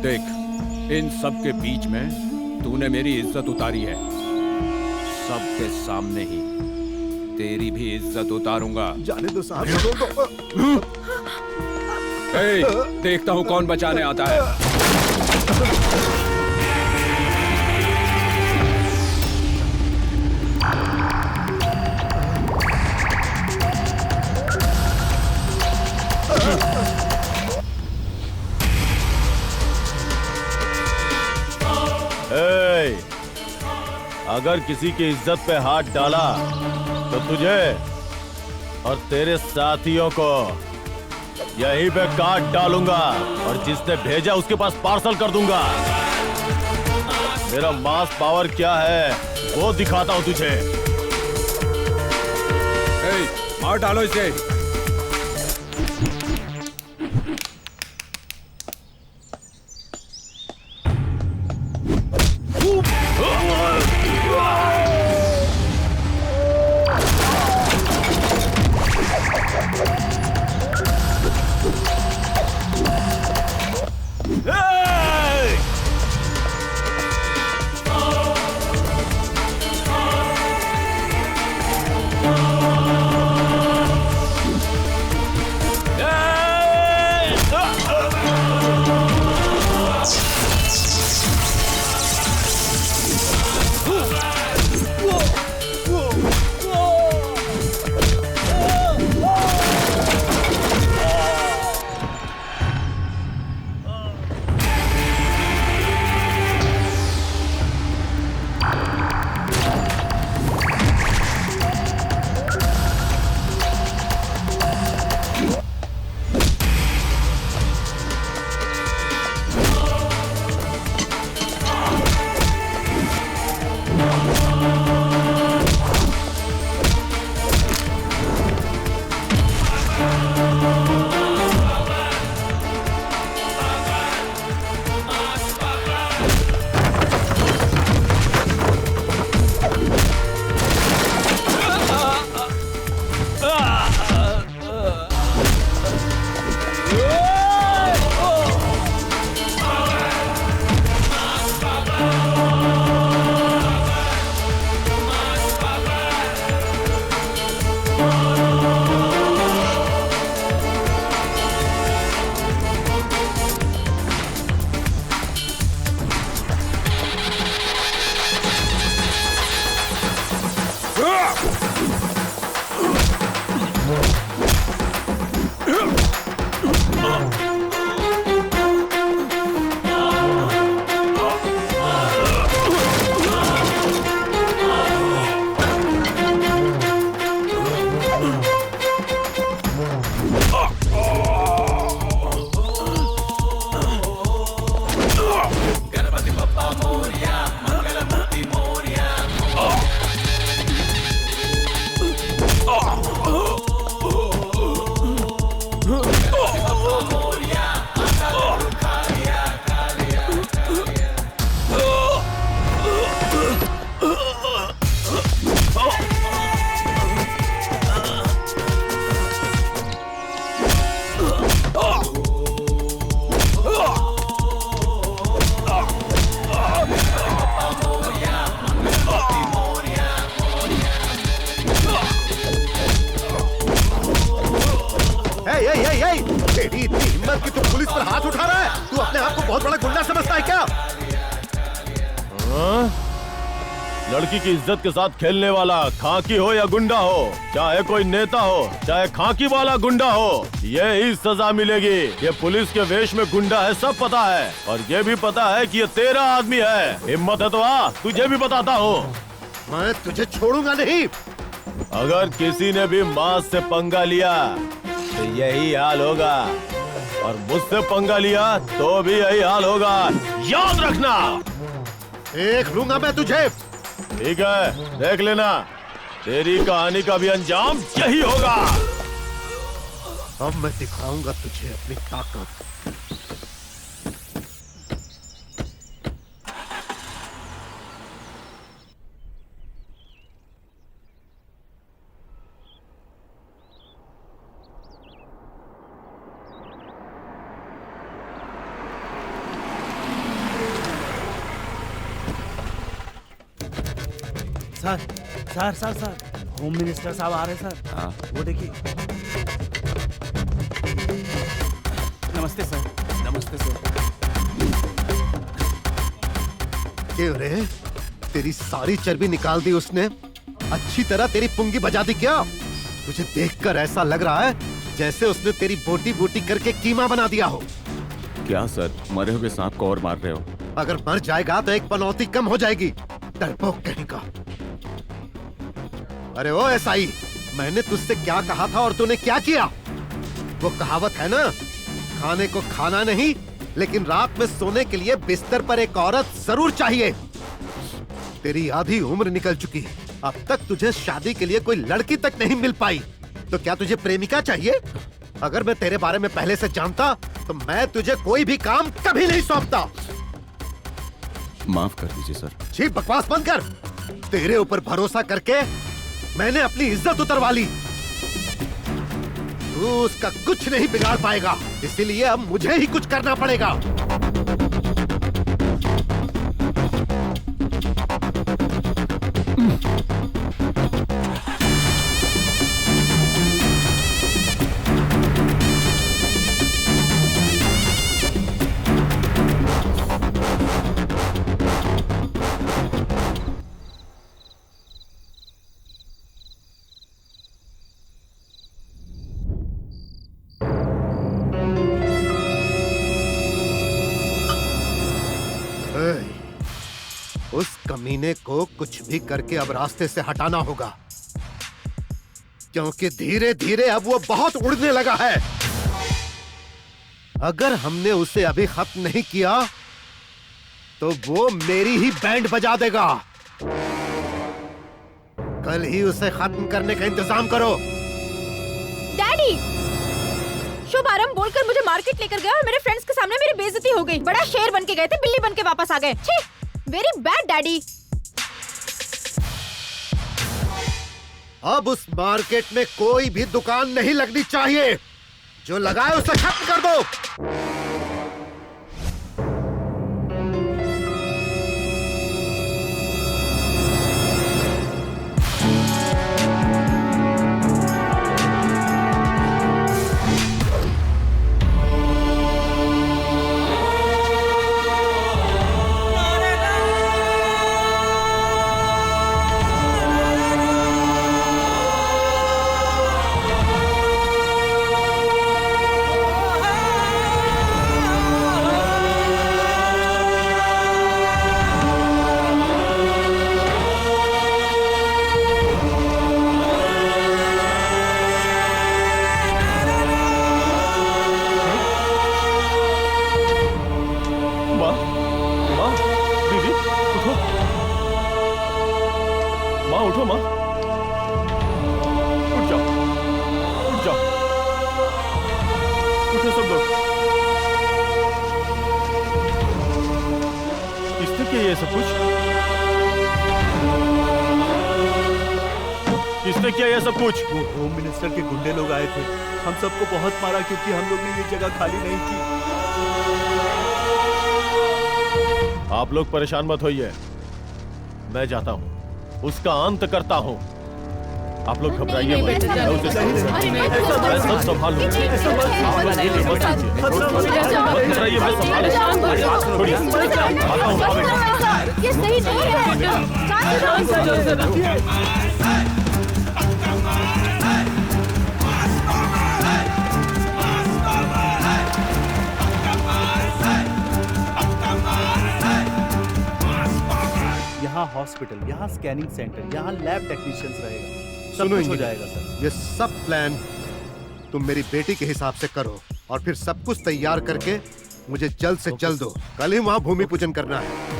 देख, इन सब के बीच में तूने मेरी इज्जत उतारी है, सबके सामने ही तेरी भी इज्जत उतारूंगा। जाने दो साहब। देखता हूँ कौन बचाने आता है। अगर किसी की इज्जत पे हाथ डाला तो तुझे और तेरे साथियों को यहीं पे काट डालूंगा और जिसने भेजा उसके पास पार्सल कर दूंगा। मेरा मास पावर क्या है वो दिखाता हूं तुझे। मार डालो इसे। लड़की की इज्जत के साथ खेलने वाला खाकी हो या गुंडा हो, चाहे कोई नेता हो चाहे खाकी वाला गुंडा हो, ये ही सजा मिलेगी। ये पुलिस के वेश में गुंडा है सब पता है, और ये भी पता है कि ये तेरा आदमी है। हिम्मत है तो आ, तुझे भी बताता हूँ। मैं तुझे छोड़ूंगा नहीं। अगर किसी ने भी माँ से पंगा लिया तो यही हाल होगा, और मुझसे पंगा लिया तो भी यही हाल होगा, याद रखना। देख लूंगा मैं तुझे। ठीक है, देख लेना, तेरी कहानी का भी अंजाम यही होगा। अब मैं दिखाऊंगा तुझे अपनी ताकत। Sir sir sir sir home minister साहब आ रहे हैं सर। हाँ। वो देखिए। नमस्ते सर। नमस्ते सर। क्यों रे, तेरी सारी चर्बी निकाल दी उसने? अच्छी तरह तेरी पुंगी बजा दी क्या? तुझे देखकर ऐसा लग रहा है जैसे उसने तेरी बोटी बोटी करके कीमा बना दिया हो। क्या सर, मरे हुए सांप को और मार रहे हो? अगर मर जाएगा तो एक पनौती कम हो जाएगी, डरपोक कहेगा। अरे ओ एसआई, मैंने तुझसे क्या कहा था और तूने क्या किया? वो कहावत है ना, खाने को खाना नहीं लेकिन रात में सोने के लिए बिस्तर पर एक औरत जरूर चाहिए। तेरी आधी उम्र निकल चुकी है, अब तक तुझे शादी के लिए कोई लड़की तक नहीं मिल पाई, तो क्या तुझे प्रेमिका चाहिए? अगर मैं तेरे बारे में पहले से जानता तो मैं तुझे कोई भी काम कभी नहीं सौंपता। माफ कर दीजिए सर। छी, बकवास बंद कर। तेरे ऊपर भरोसा करके मैंने अपनी इज्जत उतरवा ली, तू उसका कुछ नहीं बिगाड़ पाएगा, इसीलिए अब मुझे ही कुछ करना पड़ेगा। उस कमीने को कुछ भी करके अब रास्ते से हटाना होगा, क्योंकि धीरे धीरे अब वो बहुत उड़ने लगा है। अगर हमने उसे अभी खत्म नहीं किया तो वो मेरी ही बैंड बजा देगा। कल ही उसे खत्म करने का इंतजाम करो। डैडी, शुभारंभ बोलकर मुझे मार्केट लेकर गया और मेरे फ्रेंड्स के सामने मेरी बेइज्जती हो गई। बड़ा शेर बन के गए थे, बिल्ली बन के वापस आ गए। छी, वेरी बैड डैडी। अब उस मार्केट में कोई भी दुकान नहीं लगनी चाहिए, जो लगाए उसे खत्म कर दो। उठो माँ, उठ जाओ, उठ जाओ, उठो सब लोग। किसने किया ये सब कुछ? किसने किया ये सब कुछ? वो होम मिनिस्टर के गुंडे लोग आए थे, हम सबको बहुत मारा क्योंकि हम लोग ने ये जगह खाली नहीं की। आप लोग परेशान मत होइए, मैं जाता हूँ, उसका अंत करता हूँ। आप लोग घबराइए मत, मैं उसे सब संभाल लूंगा। घबराइए, मैं संभाल लूंगा। ये सही नहीं है। यहाँ हॉस्पिटल, यहाँ स्कैनिंग सेंटर, यहाँ लैब टेक्नीशियंस रहेगा, सब सुनो कुछ हो इंजीनियर, जाएगा सर। ये सब प्लान तुम मेरी बेटी के हिसाब से करो और फिर सब कुछ तैयार करके मुझे जल्द से जल्द दो। कल ही वहाँ भूमि पूजन करना है।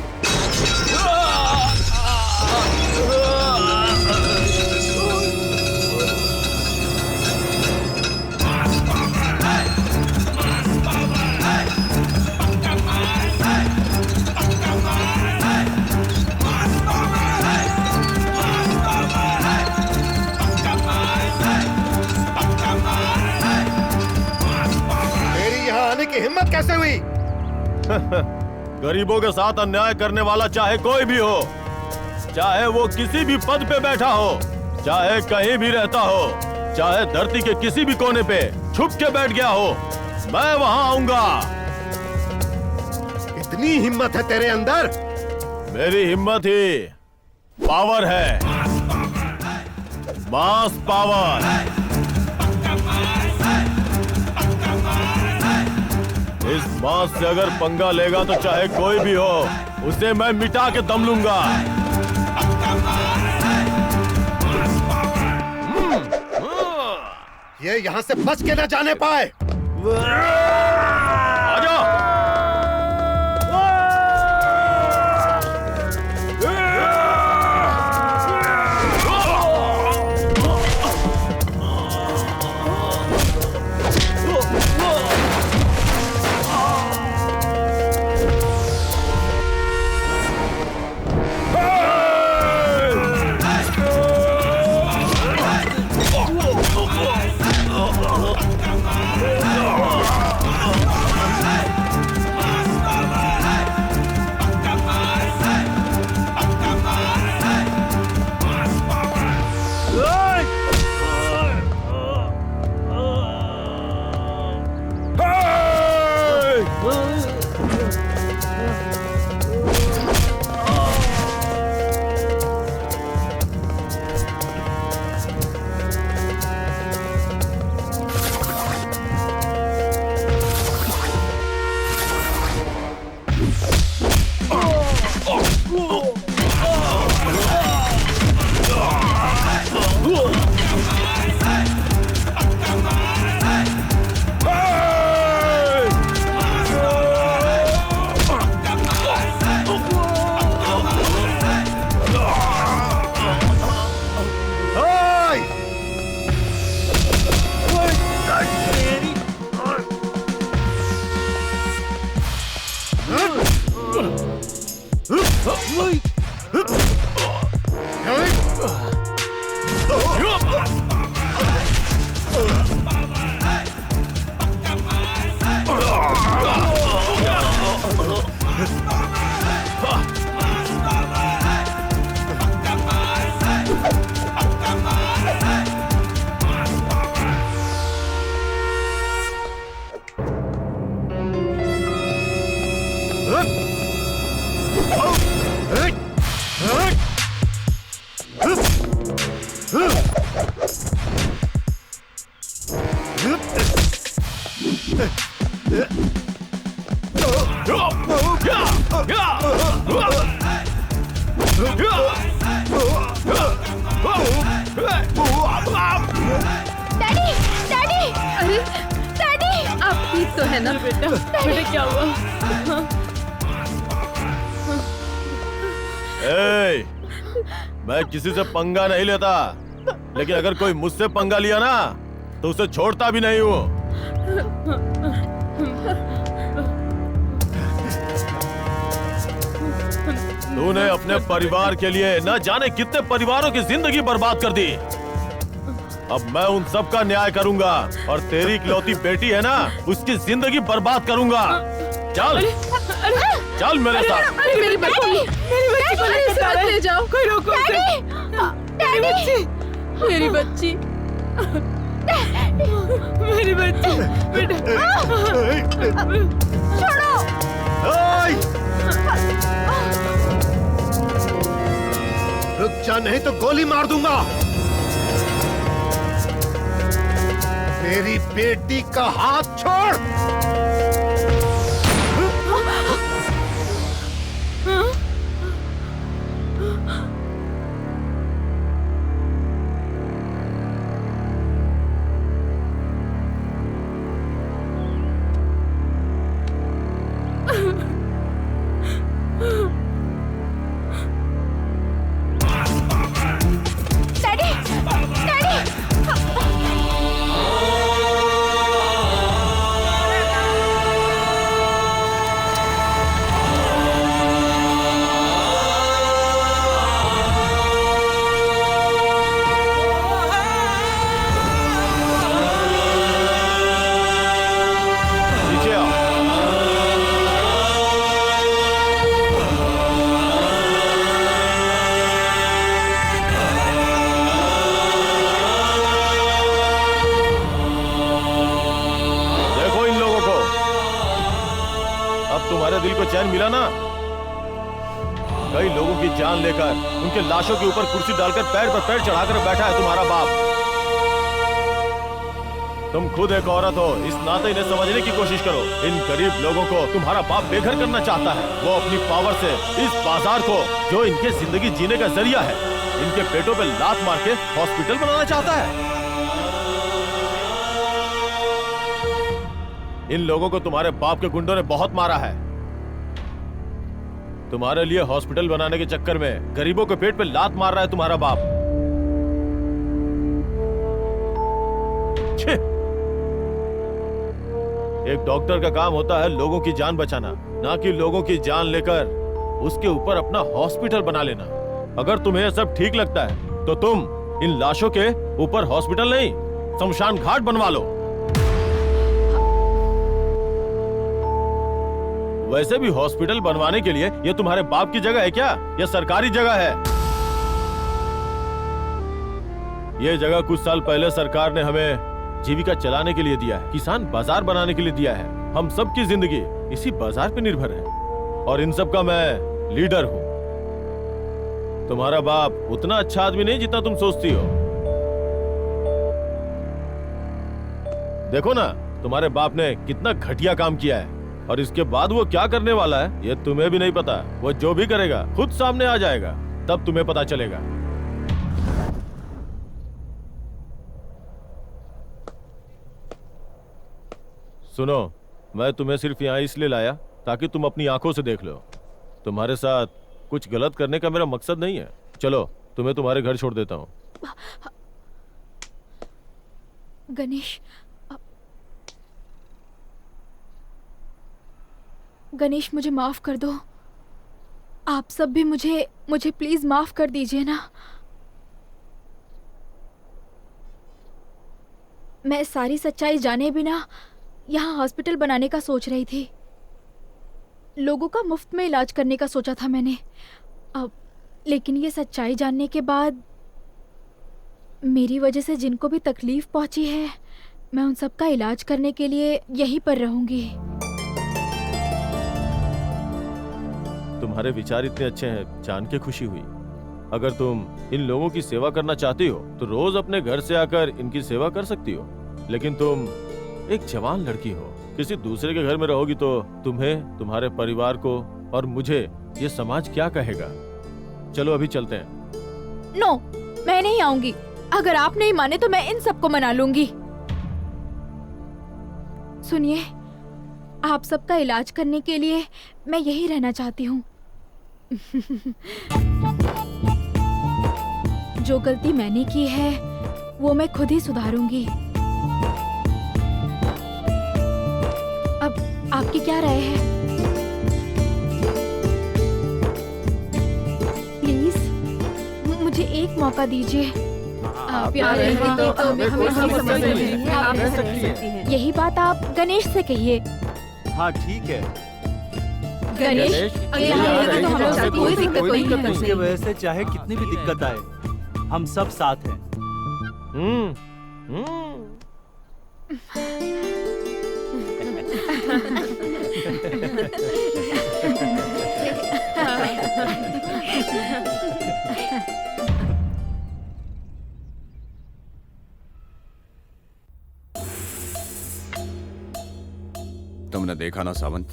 मेरी यहाँ आने की हिम्मत कैसे हुई? गरीबों के साथ अन्याय करने वाला चाहे कोई भी हो, चाहे वो किसी भी पद पे बैठा हो, चाहे कहीं भी रहता हो, चाहे धरती के किसी भी कोने पे छुप के बैठ गया हो, मैं वहां आऊंगा। इतनी हिम्मत है तेरे अंदर? मेरी हिम्मत ही पावर है, मास पावर। इस मास से अगर पंगा लेगा तो चाहे कोई भी हो, उसे मैं मिटा के दम लूंगा। ये यहाँ से बच के न जाने पाए। आ जाओ। डैडी, डैडी, अरे डैडी, आप ठीक तो है ना बेटा? बेटा क्या हुआ? ए, मैं किसी से पंगा नहीं लेता, लेकिन अगर कोई मुझसे पंगा लिया ना तो उसे छोड़ता भी नहीं हूँ। तूने अपने परिवार के लिए न जाने कितने परिवारों की जिंदगी बर्बाद कर दी। अब मैं उन सब का न्याय करूंगा और तेरी इकलौती बेटी है ना, उसकी जिंदगी बर्बाद करूंगा। चल चल मेरे साथ। मेरी बच्ची, ले जाओ, कोई रोको उसे। मेरी बच्ची, मेरी बच्ची, मेरी बच्ची, बेटा छोड़ो। छोड़ा नहीं तो गोली मार दूंगा। मेरी बेटी का हाथ छोड़। दिल को चैन मिला ना। कई लोगों की जान लेकर उनके लाशों के ऊपर कुर्सी डालकर पैर पर पैर चढ़ाकर बैठा है तुम्हारा बाप। तुम खुद एक औरत हो, इस नाते इन्हें समझने की कोशिश करो। इन गरीब लोगों को तुम्हारा बाप बेघर करना चाहता है। वो अपनी पावर से इस बाजार को, जो इनके जिंदगी जीने का जरिया है, इनके पेटों पे लात मार के हॉस्पिटल बनाना चाहता है। इन लोगों को तुम्हारे बाप के गुंडों ने बहुत मारा है। तुम्हारे लिए हॉस्पिटल बनाने के चक्कर में गरीबों के पेट पे लात मार रहा है तुम्हारा बाप। छे! एक डॉक्टर का काम होता है लोगों की जान बचाना, ना कि लोगों की जान लेकर उसके ऊपर अपना हॉस्पिटल बना लेना। अगर तुम्हें सब ठीक लगता है तो तुम इन लाशों के ऊपर हॉस्पिटल नहीं, शमशान घाट बनवा लो। वैसे भी हॉस्पिटल बनवाने के लिए ये तुम्हारे बाप की जगह है क्या? यह सरकारी जगह है। यह जगह कुछ साल पहले सरकार ने हमें जीविका चलाने के लिए दिया है, किसान बाजार बनाने के लिए दिया है। हम सब की जिंदगी इसी बाजार पे निर्भर है और इन सब का मैं लीडर हूँ। तुम्हारा बाप उतना अच्छा आदमी नहीं जितना तुम सोचती हो। देखो ना, तुम्हारे बाप ने कितना घटिया काम किया है और इसके बाद वो क्या करने वाला है ये तुम्हें भी नहीं पता। वो जो भी करेगा खुद सामने आ जाएगा, तब तुम्हें पता चलेगा। सुनो, मैं तुम्हें सिर्फ यहाँ इसलिए लाया ताकि तुम अपनी आंखों से देख लो। तुम्हारे साथ कुछ गलत करने का मेरा मकसद नहीं है। चलो, तुम्हें तुम्हारे घर छोड़ देता हूँ। गणेश, मुझे माफ कर दो। आप सब भी मुझे प्लीज माफ कर दीजिए ना। मैं सारी सच्चाई जाने बिना यहाँ हॉस्पिटल बनाने का सोच रही थी। लोगों का मुफ्त में इलाज करने का सोचा था मैंने। अब लेकिन ये सच्चाई जानने के बाद मेरी वजह से जिनको भी तकलीफ पहुंची है, मैं उन सब का इलाज करने के लिए यहीं पर रहूंगी। तुम्हारे विचार इतने अच्छे हैं, जान के खुशी हुई। अगर तुम इन लोगों की सेवा करना चाहती हो तो रोज अपने घर से आकर इनकी सेवा कर सकती हो। लेकिन तुम एक जवान लड़की हो, किसी दूसरे के घर में रहोगी तो तुम्हें, तुम्हारे परिवार को और मुझे ये समाज क्या कहेगा। चलो अभी चलते हैं। नो, मैं नहीं आऊंगी। अगर आप नहीं माने तो मैं इन सबको मना लूंगी। सुनिए, आप सबका इलाज करने के लिए मैं यही रहना चाहती हूँ। जो गलती मैंने की है वो मैं खुद ही सुधारूंगी। अब आपकी क्या राय है? प्लीज मुझे एक मौका दीजिए। प्यार रहेगी तो हमें समझ में आप रह सकती हैं। यही बात आप गणेश से कहिए। हाँ ठीक है गणेश, अगर यहाँ रहेगी तो हमें उससे कोई दिक्कत नहीं है। उसकी वजह से चाहे कितनी भी दिक्कत आए, हम सब साथ हैं। देखा ना सावंत,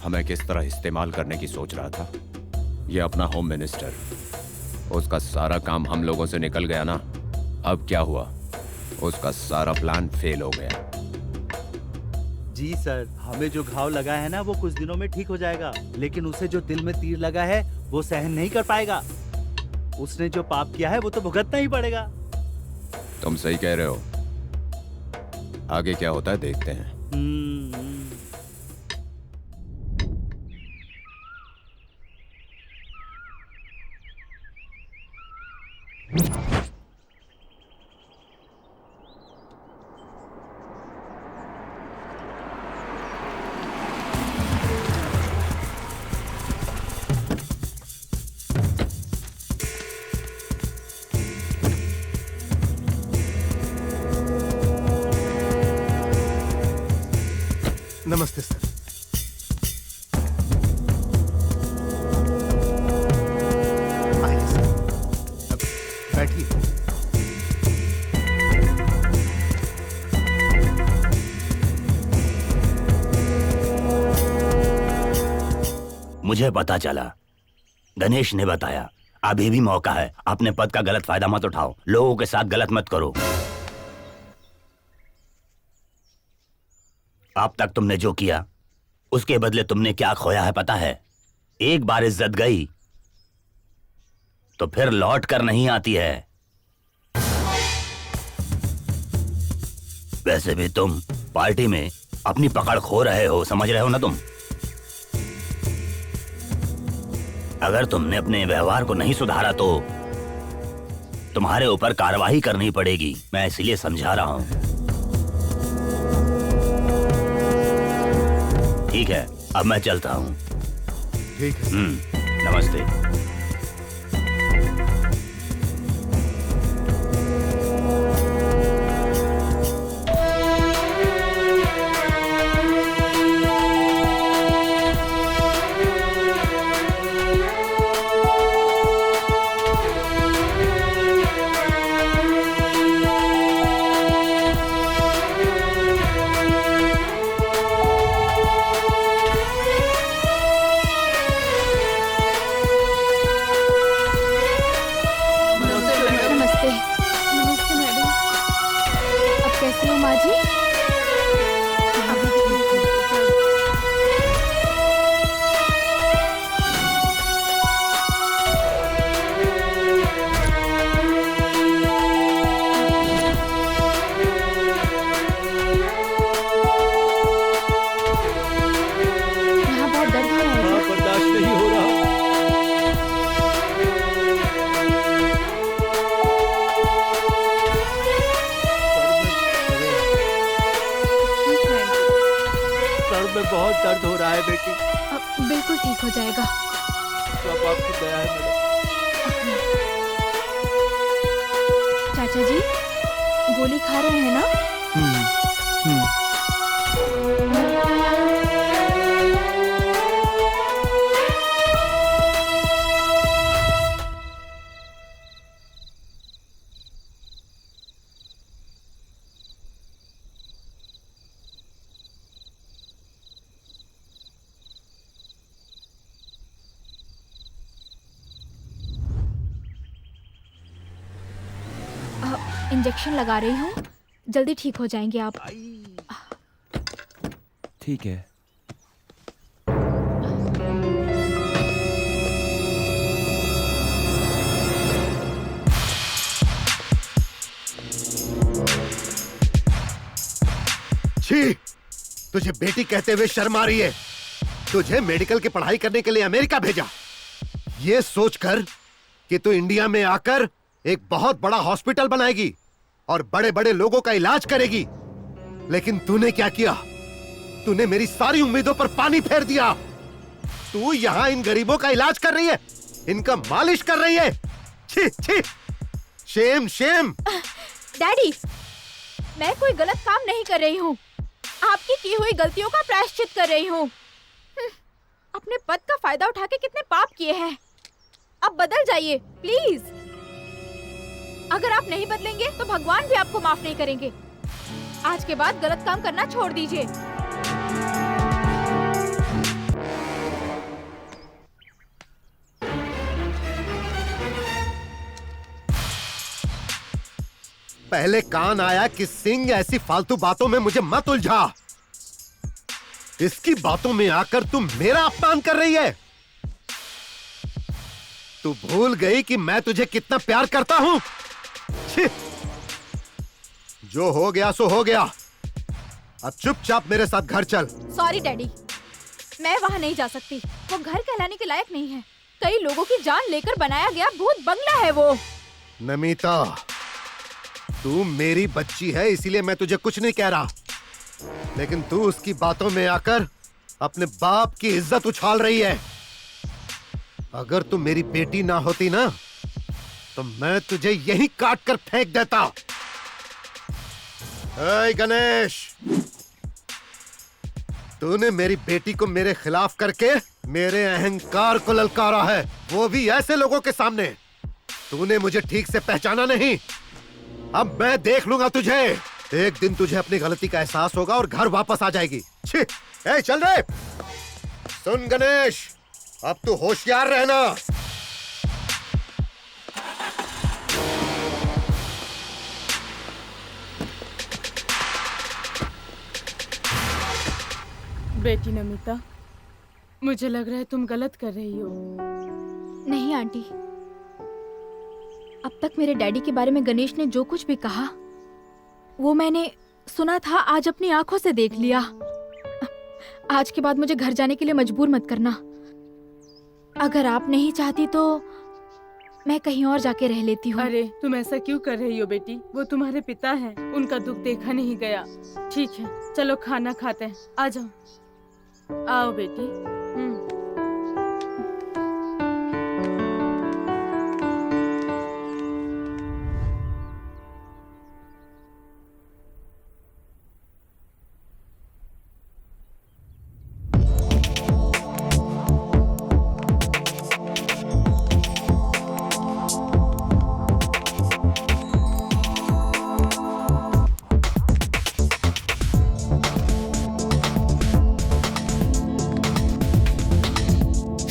हमें किस तरह इस्तेमाल करने की सोच रहा था। ये अपना होम मिनिस्टर, उसका सारा काम हम लोगों से निकल गया ना। अब क्या हुआ, उसका सारा प्लान फेल हो गया। जी सर, हमें जो घाव लगा है ना वो कुछ दिनों में ठीक हो जाएगा, लेकिन उसे जो दिल में तीर लगा है वो सहन नहीं कर पाएगा। उसने जो पाप किया है वो तो भुगतना ही पड़ेगा। तुम सही कह रहे हो, आगे क्या होता है देखते हैं। नमस्ते सर। आइए सर, अब बैठिए। मुझे पता चला, गणेश ने बताया। अभी भी मौका है, अपने पद का गलत फायदा मत उठाओ, लोगों के साथ गलत मत करो। अब तक तुमने जो किया उसके बदले तुमने क्या खोया है पता है? एक बार इज्जत गई तो फिर लौट कर नहीं आती है। वैसे भी तुम पार्टी में अपनी पकड़ खो रहे हो, समझ रहे हो ना तुम? अगर तुमने अपने व्यवहार को नहीं सुधारा तो तुम्हारे ऊपर कार्रवाई करनी पड़ेगी। मैं इसलिए समझा रहा हूं। ठीक है, अब मैं चलता हूं। ठीक है। नमस्ते। बहुत दर्द हो रहा है बेटी। बिल्कुल ठीक हो जाएगा। सब आपकी दया है मैडम। चाचा जी, गोली खा रहे हैं ना? इंजेक्शन लगा रही हूँ, जल्दी ठीक हो जाएंगे आप। ठीक है। छी, तुझे बेटी कहते हुए शर्म आ रही है? तुझे मेडिकल की पढ़ाई करने के लिए अमेरिका भेजा, ये सोचकर कि तू इंडिया में आकर एक बहुत बड़ा हॉस्पिटल बनाएगी और बड़े बड़े लोगों का इलाज करेगी। लेकिन तूने क्या किया? तूने मेरी सारी उम्मीदों पर पानी फेर दिया। तू यहाँ इन गरीबों का इलाज कर रही है, इनका मालिश कर रही है। छी छी, शेम शेम। डैडी, मैं कोई गलत काम नहीं कर रही हूँ, आपकी की हुई गलतियों का प्रायश्चित कर रही हूँ। अपने पद का फायदा उठा के कितने पाप किए हैं। अब बदल जाइए प्लीज। अगर आप नहीं बदलेंगे तो भगवान भी आपको माफ नहीं करेंगे। आज के बाद गलत काम करना छोड़ दीजिए। पहले कान आया कि सिंह ऐसी फालतू बातों में मुझे मत उलझा। इसकी बातों में आकर तू मेरा अपमान कर रही है। तू भूल गई कि मैं तुझे कितना प्यार करता हूं। छी! जो हो गया सो हो गया। अब चुपचाप मेरे साथ घर चल। सॉरी डैडी, मैं वहाँ नहीं जा सकती। वो घर कहलाने के लायक नहीं है। कई लोगों की जान लेकर बनाया गया भूत बंगला है वो। नमिता, तू मेरी बच्ची है इसीलिए मैं तुझे कुछ नहीं कह रहा, लेकिन तू उसकी बातों में आकर अपने बाप की इज्जत उछाल रही है। अगर तू मेरी बेटी ना होती ना तो मैं तुझे यहीं काट कर फेंक देता। ऐ गणेश, तूने मेरी बेटी को मेरे खिलाफ करके मेरे अहंकार को ललकारा है, वो भी ऐसे लोगों के सामने। तूने मुझे ठीक से पहचाना नहीं। अब मैं देख लूंगा तुझे। एक दिन तुझे अपनी गलती का एहसास होगा और घर वापस आ जाएगी। छी! ए, चल रे। सुन गणेश, अब तू होशियार रहना। बेटी नमिता, मुझे लग रहा है तुम गलत कर रही हो। नहीं आंटी, अब तक मेरे डैडी के बारे में गणेश ने जो कुछ भी कहा वो मैंने सुना था, आज अपनी आंखों से देख लिया। आज के बाद मुझे घर जाने के लिए मजबूर मत करना। अगर आप नहीं चाहती तो मैं कहीं और जाके रह लेती हूँ। अरे तुम ऐसा क्यों कर रही हो बेटी? वो तुम्हारे पिता हैं, उनका दुख देखा नहीं गया। ठीक है, चलो खाना खाते हैं। आ जाओ, आओ बेटी।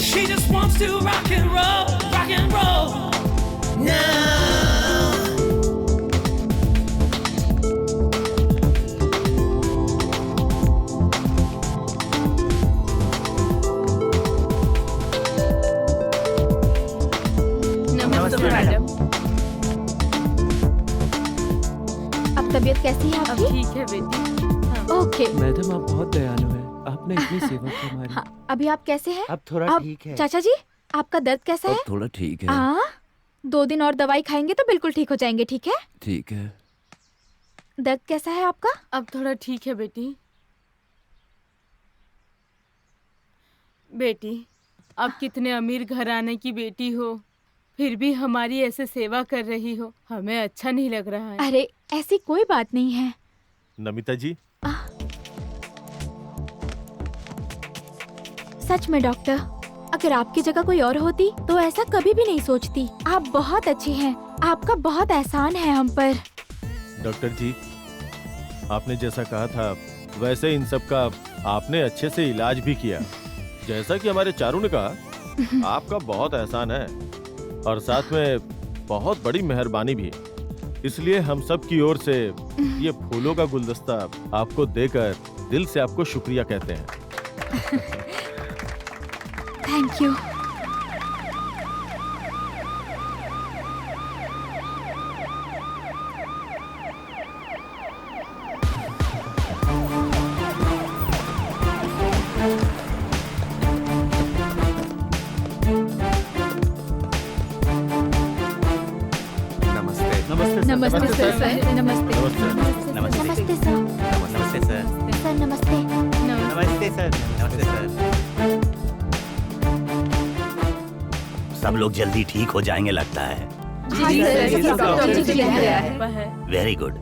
She just wants to rock and roll now. नमस्ते मैडम। अब तबीयत कैसी है अब आपकी? ठीक है बेटी। ओके। मैडम आप बहुत दयालु हैं, आपने इतनी सेवा की हमारी। हाँ, अभी आप कैसे हैं? अब थोड़ा ठीक है। चाचा जी, आपका दर्द कैसा है? थोड़ा ठीक है। हाँ, 2 दिन और दवाई खाएंगे तो बिल्कुल ठीक हो जाएंगे। ठीक है? ठीक है। दर्द कैसा है आपका? अब थोड़ा ठीक है बेटी। बेटी, अब कितने अमीर घराने की बेटी हो, फिर भी हमारी ऐसे सेवा कर रही हो, हमें अच्छा नहीं लग रहा है। अरे ऐसी कोई बात नहीं है। नमिता जी, सच में डॉक्टर, अगर आपकी जगह कोई और होती तो ऐसा कभी भी नहीं सोचती। आप बहुत अच्छे हैं, आपका बहुत एहसान है हम पर। डॉक्टर जी, आपने जैसा कहा था वैसे इन सब का आपने अच्छे से इलाज भी किया। जैसा कि हमारे चारू ने कहा, आपका बहुत एहसान है और साथ में बहुत बड़ी मेहरबानी भी। इसलिए हम सब की ओर से ये फूलों का गुलदस्ता आपको देकर दिल से आपको शुक्रिया कहते हैं। Thank you. नमस्ते सर। नमस्ते नमस्ते नमस्ते सर। नमस्ते सर। सर नमस्ते। नमस्ते सर। नमस्ते सर। सब लोग जल्दी ठीक हो जाएंगे लगता है। जी सर। Very good.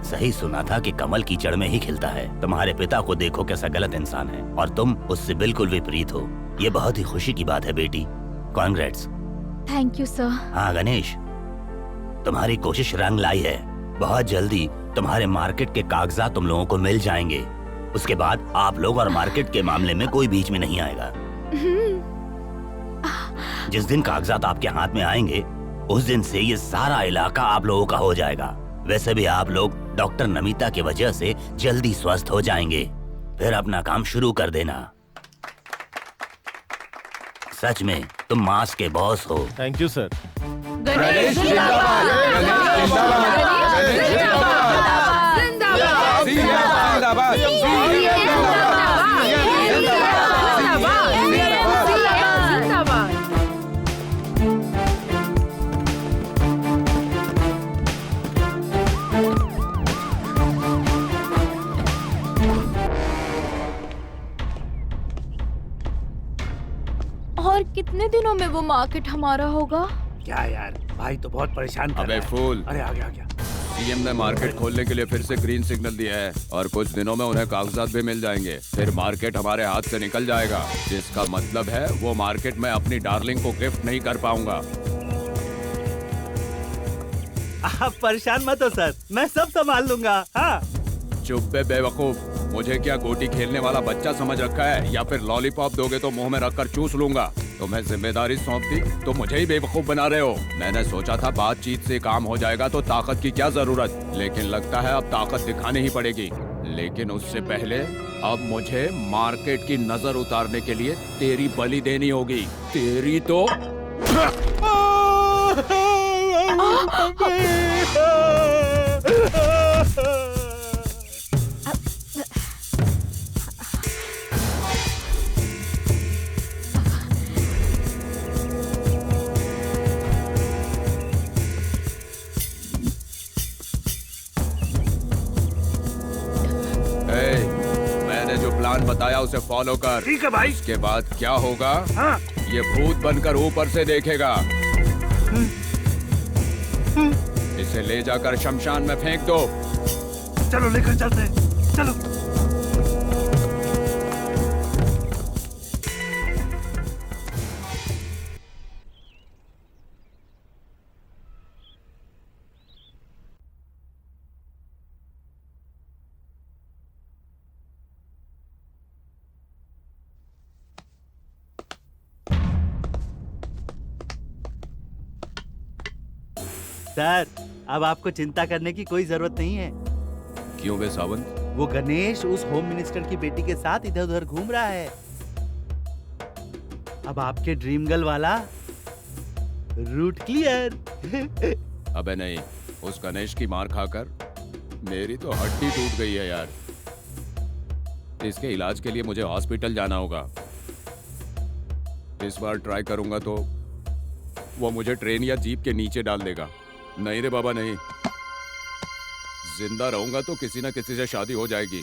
सही सुना था कि कमल कीचड़ में ही खिलता है। तुम्हारे पिता को देखो कैसा गलत इंसान है और तुम उससे बिल्कुल विपरीत हो। ये बहुत ही खुशी की बात है बेटी। कॉन्ग्रेट्स। Thank you sir. हाँ गणेश, तुम्हारी कोशिश रंग लाई है। बहुत जल्दी तुम्हारे मार्केट के कागजात तुम लोगों को मिल जाएंगे। उसके बाद आप लोग और मार्केट के मामले में कोई बीच में नहीं आएगा। जिस दिन कागजात आपके हाथ में आएंगे उस दिन से ये सारा इलाका आप लोगों का हो जाएगा। वैसे भी आप लोग डॉक्टर नमिता की वजह से जल्दी स्वस्थ हो जाएंगे। फिर अपना काम शुरू कर देना। सच में तुम मास के बॉस हो। Thank you sir. गणेश जिंदाबाद। और कितने दिनों में वो मार्केट हमारा होगा? क्या यार, भाई तो बहुत परेशान कर अबे रहा है। फूल। अरे आ गया। सीएम ने मार्केट खोलने के लिए फिर से ग्रीन सिग्नल दिया है और कुछ दिनों में उन्हें कागजात भी मिल जाएंगे। फिर मार्केट हमारे हाथ से निकल जाएगा, जिसका मतलब है वो मार्केट में अपनी डार्लिंग को गिफ्ट नहीं कर पाऊंगा। आप परेशान मत हो सर, मैं सब संभाल लूंगा। हाँ। चुप बे बेवकूफ, मुझे क्या गोटी खेलने वाला बच्चा समझ रखा है, या फिर लॉलीपॉप दोगे तो मुंह में रखकर चूस लूंगा। तुम्हें जिम्मेदारी सौंप दी तो मुझे ही बेवकूफ बना रहे हो। मैंने सोचा था बातचीत से काम हो जाएगा तो ताकत की क्या जरूरत, लेकिन लगता है अब ताकत दिखानी ही पड़ेगी। लेकिन उससे पहले अब मुझे मार्केट की नजर उतारने के लिए तेरी बलि देनी होगी। तेरी तो मैंने जो प्लान बताया उसे फॉलो कर। ठीक है भाई। इसके बाद क्या होगा? हाँ। ये भूत बनकर ऊपर से देखेगा। इसे ले जाकर शमशान में फेंक दो। चलो लेकर चलते हैं, चलो। सर, अब आपको चिंता करने की कोई जरूरत नहीं है। क्यों बे सावंत? वो गणेश उस होम मिनिस्टर की बेटी के साथ इधर उधर घूम रहा है। अब आपके ड्रीम गर्ल वाला रूट क्लियर। अबे नहीं, उस गणेश की मार खाकर मेरी तो हड्डी टूट गई है यार। इसके इलाज के लिए मुझे हॉस्पिटल जाना होगा। इस बार ट्राई करूंगा तो वो मुझे ट्रेन या जीप के नीचे डाल देगा। नहीं रे बाबा नहीं, जिंदा रहूंगा तो किसी ना किसी से शादी हो जाएगी।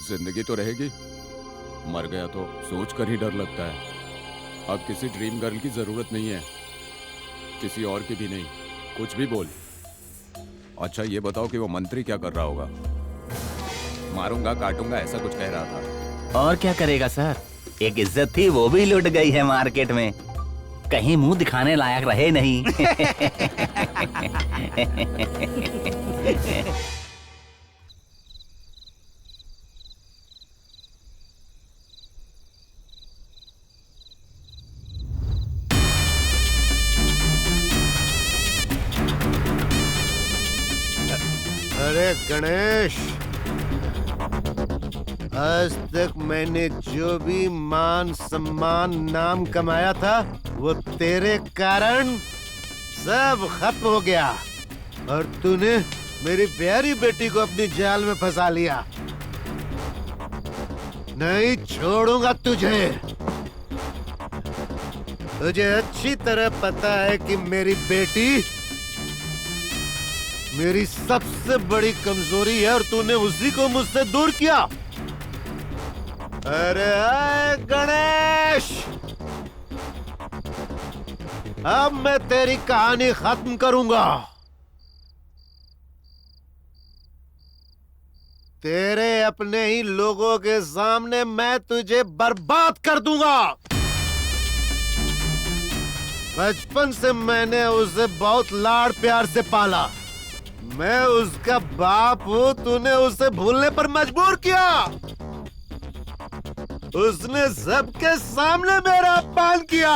जिंदगी तो रहेगी, मर गया तो सोच कर ही डर लगता है। अब किसी ड्रीम गर्ल की जरूरत नहीं है, किसी और की भी नहीं। कुछ भी बोल। अच्छा ये बताओ कि वो मंत्री क्या कर रहा होगा? मारूंगा काटूंगा ऐसा कुछ कह रहा था। और क्या करेगा सर, एक इज्जत थी वो भी लुट गई है मार्केट में। कहीं मुंह दिखाने लायक रहे नहीं। अरे गणेश, आज तक मैंने जो भी मान सम्मान नाम कमाया था वो तेरे कारण सब खत्म हो गया और तूने मेरी प्यारी बेटी को अपनी जाल में फंसा लिया। नहीं छोड़ूंगा तुझे। तुझे अच्छी तरह पता है कि मेरी बेटी मेरी सबसे बड़ी कमजोरी है और तूने उसी को मुझसे दूर किया। अरे गणेश, अब मैं तेरी कहानी खत्म करूंगा। तेरे अपने ही लोगों के सामने मैं तुझे बर्बाद कर दूंगा। बचपन से मैंने उसे बहुत लाड़ प्यार से पाला। मैं उसका बाप हूँ, तूने उसे भूलने पर मजबूर किया। उसने सबके सामने मेरा अपमान किया।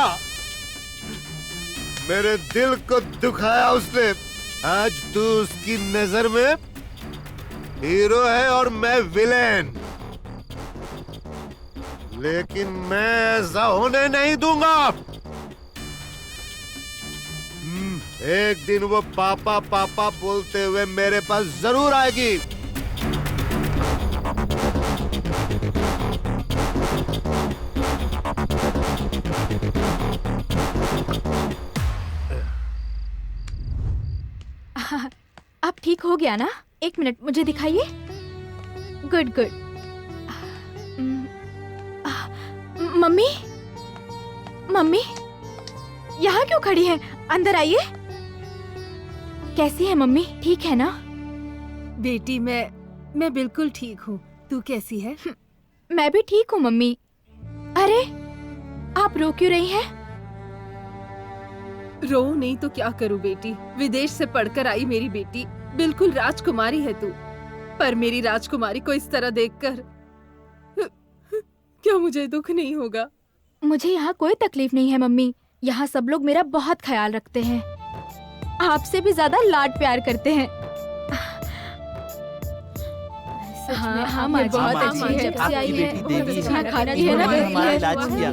मेरे दिल को दुखाया उसने। आज तू उसकी नजर में हीरो है और मैं विलेन, लेकिन मैं ऐसा होने नहीं दूंगा। एक दिन वो पापा पापा बोलते हुए मेरे पास जरूर आएगी। अब ठीक हो गया ना? 1 मिनट मुझे दिखाइए। Good good. मम्मी, मम्मी यहाँ क्यों खड़ी हैं? अंदर आइए। कैसी है मम्मी? ठीक है ना? बेटी मैं बिल्कुल ठीक हूँ। तू कैसी है? मैं भी ठीक हूँ मम्मी। अरे आप रो क्यों रही हैं? रो नहीं तो क्या करूँ बेटी। विदेश से पढ़कर आई मेरी बेटी, बिल्कुल राजकुमारी है तू। पर मेरी राजकुमारी को इस तरह देखकर क्या मुझे दुख नहीं होगा? मुझे यहाँ कोई तकलीफ नहीं है मम्मी। यहाँ सब लोग मेरा बहुत ख्याल रखते हैं, आपसे भी ज्यादा लाड प्यार करते हैं। हाँ, हाँ, माँ जी बहुत अच्छी है। जब से आई है बहुत अच्छा खाती है ना, हमारा इलाज किया।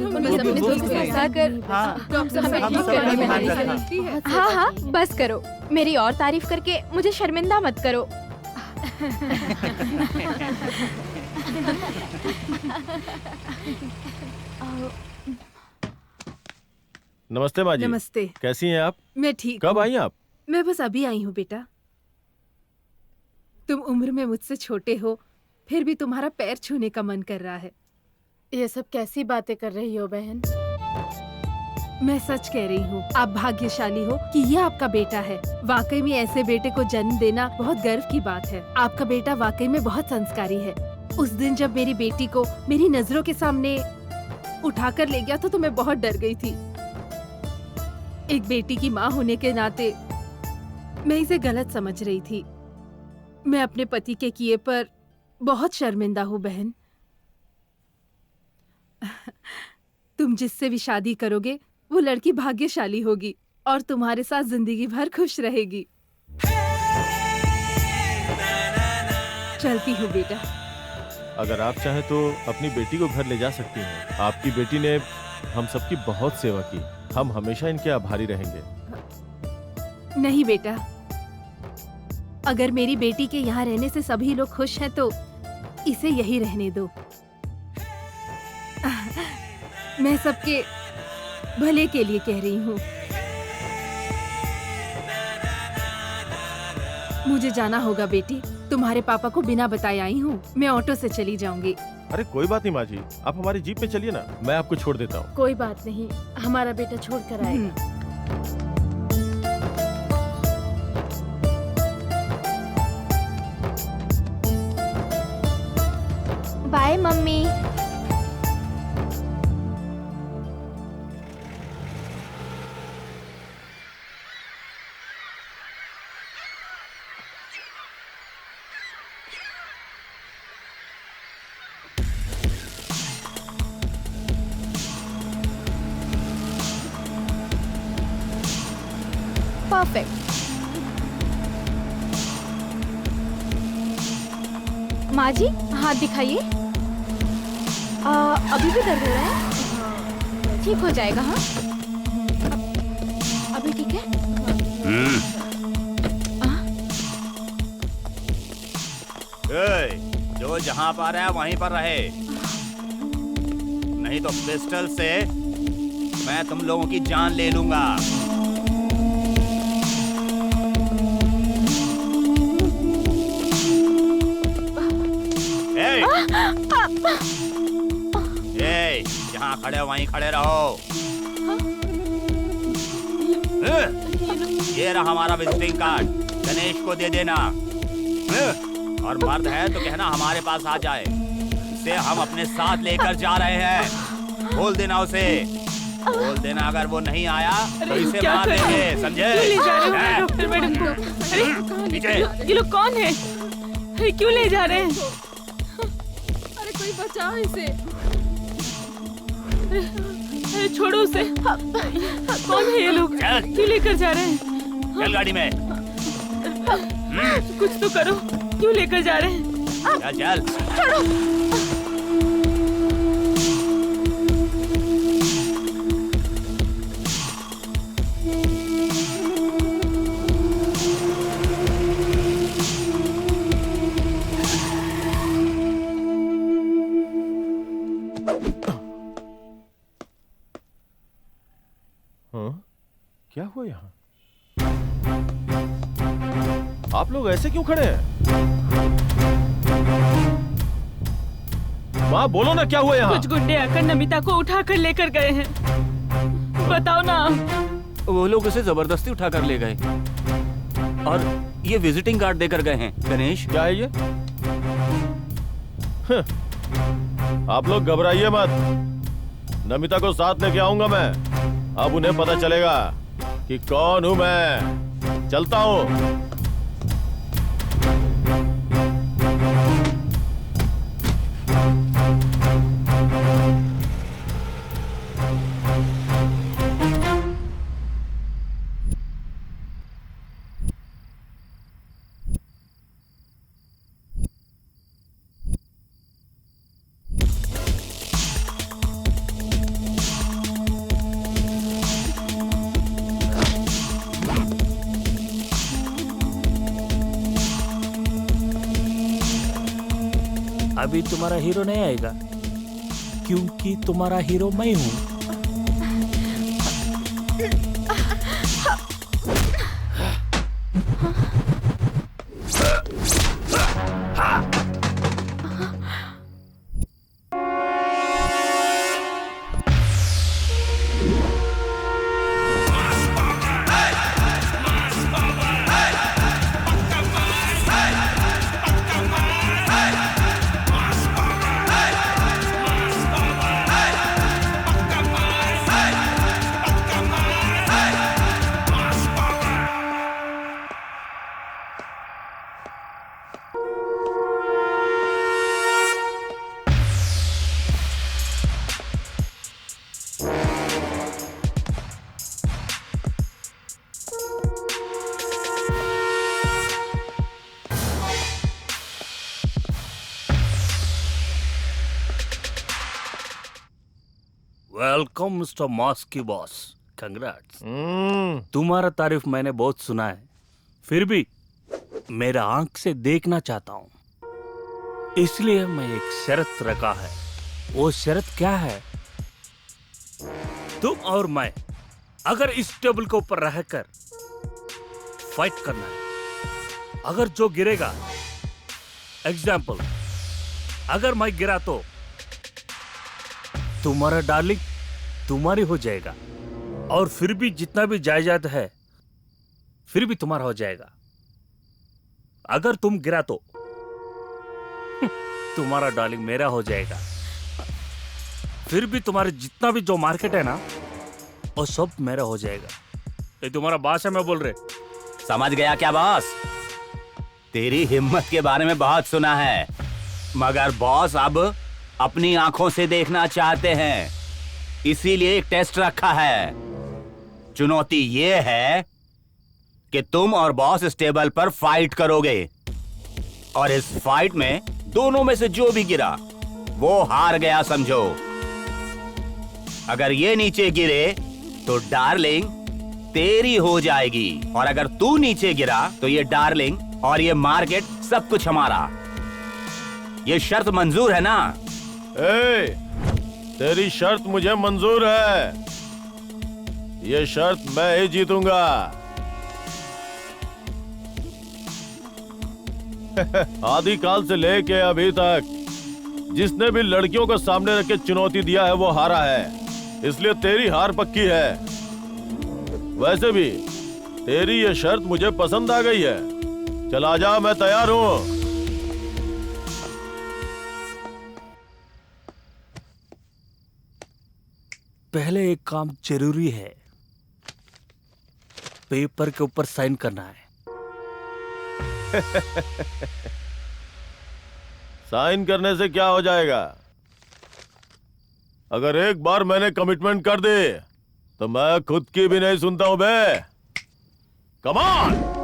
हाँ हाँ बस करो, मेरी और तारीफ करके मुझे शर्मिंदा मत करो। नमस्ते माँ जी। नमस्ते। कैसी हैं आप? मैं ठीक। कब आई आप? मैं बस अभी आई हूँ बेटा। तुम उम्र में मुझसे छोटे हो, फिर भी तुम्हारा पैर छूने का मन कर रहा है। ये सब कैसी बातें कर रही हो बहन? मैं सच कह रही हूँ, आप भाग्यशाली हो कि ये आपका बेटा है। वाकई में ऐसे बेटे को जन्म देना बहुत गर्व की बात है। आपका बेटा वाकई में बहुत संस्कारी है। उस दिन जब मेरी बेटी को मेरी नजरों के सामने उठाकर ले गया तो मैं बहुत डर गई थी। एक बेटी की माँ होने के नाते मैं इसे गलत समझ रही थी। मैं अपने पति के किए पर बहुत शर्मिंदा हूँ बहन। तुम जिससे भी शादी करोगे वो लड़की भाग्यशाली होगी और तुम्हारे साथ जिंदगी भर खुश रहेगी। चलती हूँ बेटा। अगर आप चाहें तो अपनी बेटी को घर ले जा सकती हैं। आपकी बेटी ने हम सबकी बहुत सेवा की, हम हमेशा इनके आभारी रहेंगे। नहीं बेटा, अगर मेरी बेटी के यहाँ रहने से सभी लोग खुश हैं तो इसे यही रहने दो। मैं सबके भले के लिए कह रही हूँ। मुझे जाना होगा बेटी, तुम्हारे पापा को बिना बताए आई हूँ। मैं ऑटो से चली जाऊंगी। अरे कोई बात नहीं माँ जी, आप हमारी जीप पे चलिए ना, मैं आपको छोड़ देता हूँ। कोई बात नहीं, हमारा बेटा छोड़ कर आएगा। Bye mummy. परफेक्ट। माँ जी हाथ दिखाइए। अभी भी दर्द हो रहा है? ठीक हो जाएगा। हाँ अभी ठीक है? जो जहाँ पर है वहीं पर रहे, नहीं तो पिस्टल से मैं तुम लोगों की जान ले लूंगा। जहाँ खड़े हो वहीं खड़े रहो। ये रहा हमारा विजिटिंग कार्ड, गणेश को दे देना। और मर्द है तो कहना हमारे पास आ जाए, इसे हम अपने साथ लेकर जा रहे हैं। बोल देना उसे, बोल देना अगर वो नहीं आया तो इसे मार देंगे, समझे? डॉक्टर मैडम को। अरे ये लोग कौन है? अरे क्यों ले जा रहे हैं? अरे कोई बचाओ इसे। अरे छोड़ो उसे। कौन है ये लोग? क्यों लेकर जा रहे हैं? चल गाड़ी में। कुछ तो करो, क्यों लेकर जा रहे हैं? चल चल। हाँ? क्या हुआ यहाँ? आप लोग ऐसे क्यों खड़े हैं? माँ बोलो ना, क्या हुआ यहाँ? कुछ गुंडे आकर नमिता को उठा कर लेकर गए हैं। बताओ ना। वो लोग उसे जबरदस्ती उठा कर ले गए और ये विजिटिंग कार्ड देकर गए हैं। गणेश, क्या है ये? आप लोग घबराइए मत, नमिता को साथ लेके आऊंगा मैं। अब उन्हें पता चलेगा कि कौन हूं मैं। चलता हूं। अभी तुम्हारा हीरो नहीं आएगा, क्योंकि तुम्हारा हीरो मैं हूं। वेलकम मिस्टर मॉस्की बॉस, कंग्रेट्स। तुम्हारा तारीफ मैंने बहुत सुना है, फिर भी मेरा आंख से देखना चाहता हूं, इसलिए मैं एक शर्त रखा है। वो शर्त क्या है? तुम और मैं अगर इस टेबल के ऊपर रहकर फाइट करना है, अगर जो गिरेगा, एग्जाम्पल अगर मैं गिरा तो तुम्हारा डार्लिंग तुम्हारी हो जाएगा, और फिर भी जितना भी जायदाद है फिर भी तुम्हारा हो जाएगा। अगर तुम गिरा तो तुम्हारा डार्लिंग मेरा हो जाएगा, फिर भी तुम्हारे जितना भी जो मार्केट है ना वो सब मेरा हो जाएगा। ये तुम्हारा बॉस है, मैं बोल रहे। समझ गया क्या बॉस? तेरी हिम्मत के बारे में बहुत सुना है, मगर बॉस अब अपनी आंखों से देखना चाहते हैं, इसीलिए एक टेस्ट रखा है। चुनौती ये है कि तुम और बॉस इस टेबल पर फाइट करोगे, और इस फाइट में दोनों में से जो भी गिरा वो हार गया समझो। अगर ये नीचे गिरे तो डार्लिंग तेरी हो जाएगी, और अगर तू नीचे गिरा तो ये डार्लिंग और ये मार्केट सब कुछ हमारा। ये शर्त मंजूर है ना? तेरी शर्त मुझे मंजूर है। ये शर्त मैं ही जीतूंगा। आदिकाल से लेके अभी तक जिसने भी लड़कियों को सामने रख के चुनौती दिया है वो हारा है, इसलिए तेरी हार पक्की है। वैसे भी तेरी ये शर्त मुझे पसंद आ गई है। चला जा, मैं तैयार हूं। पहले एक काम जरूरी है, पेपर के ऊपर साइन करना है। साइन करने से क्या हो जाएगा? अगर एक बार मैंने कमिटमेंट कर दी तो मैं खुद की भी नहीं सुनता हूं बे। Come on.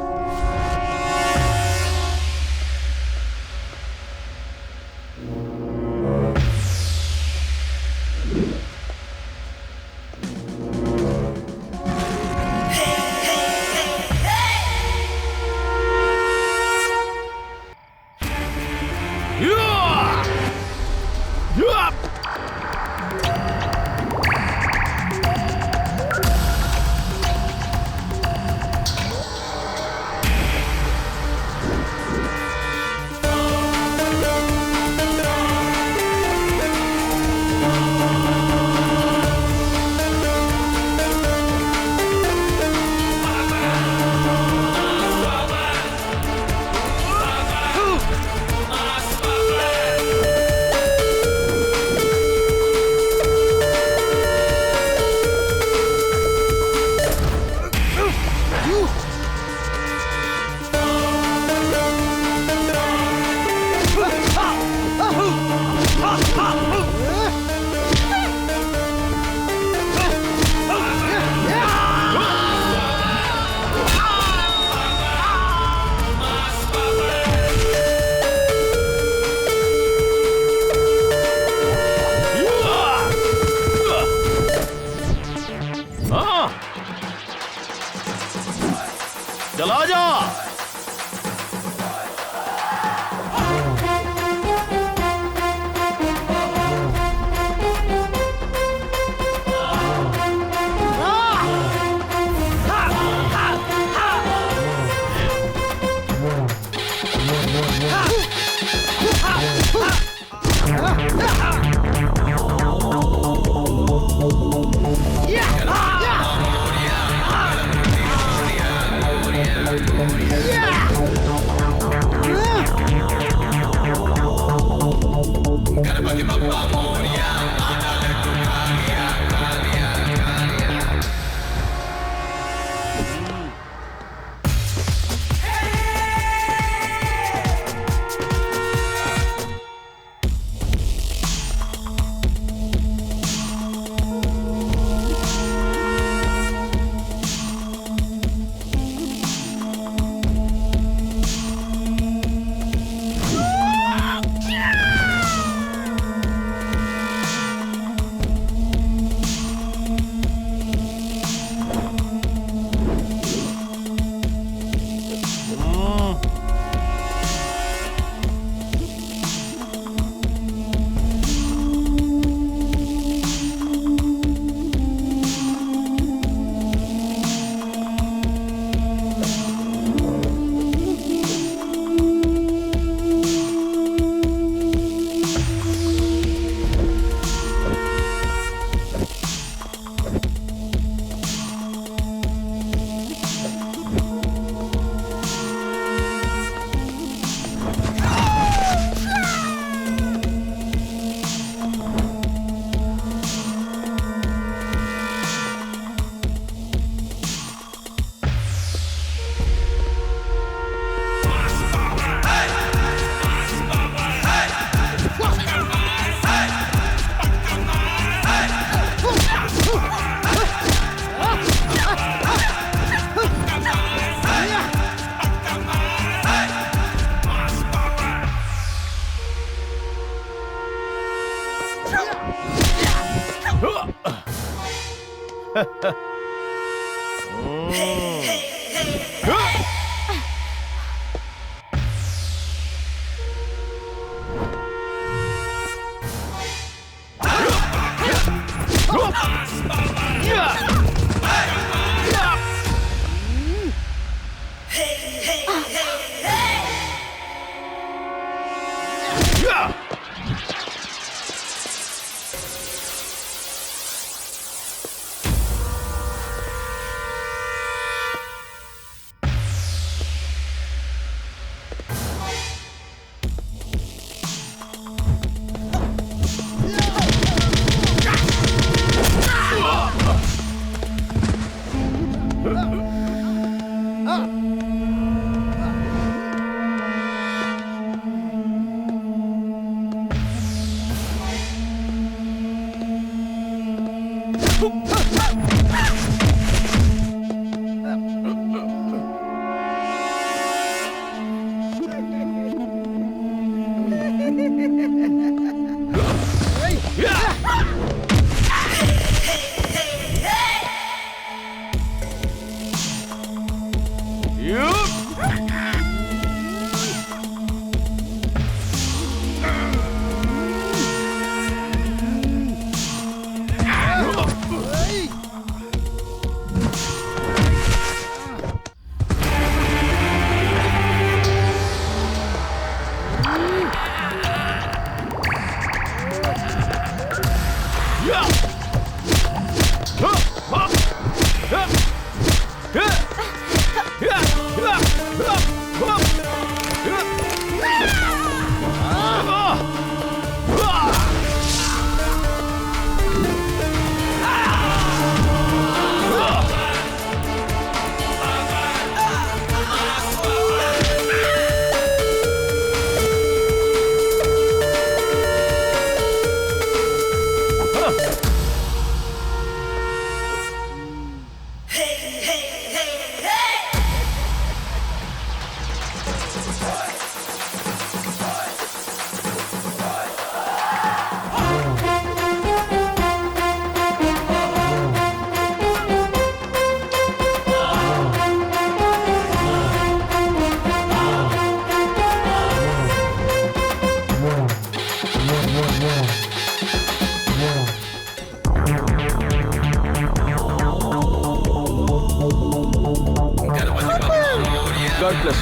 चला जा। God bless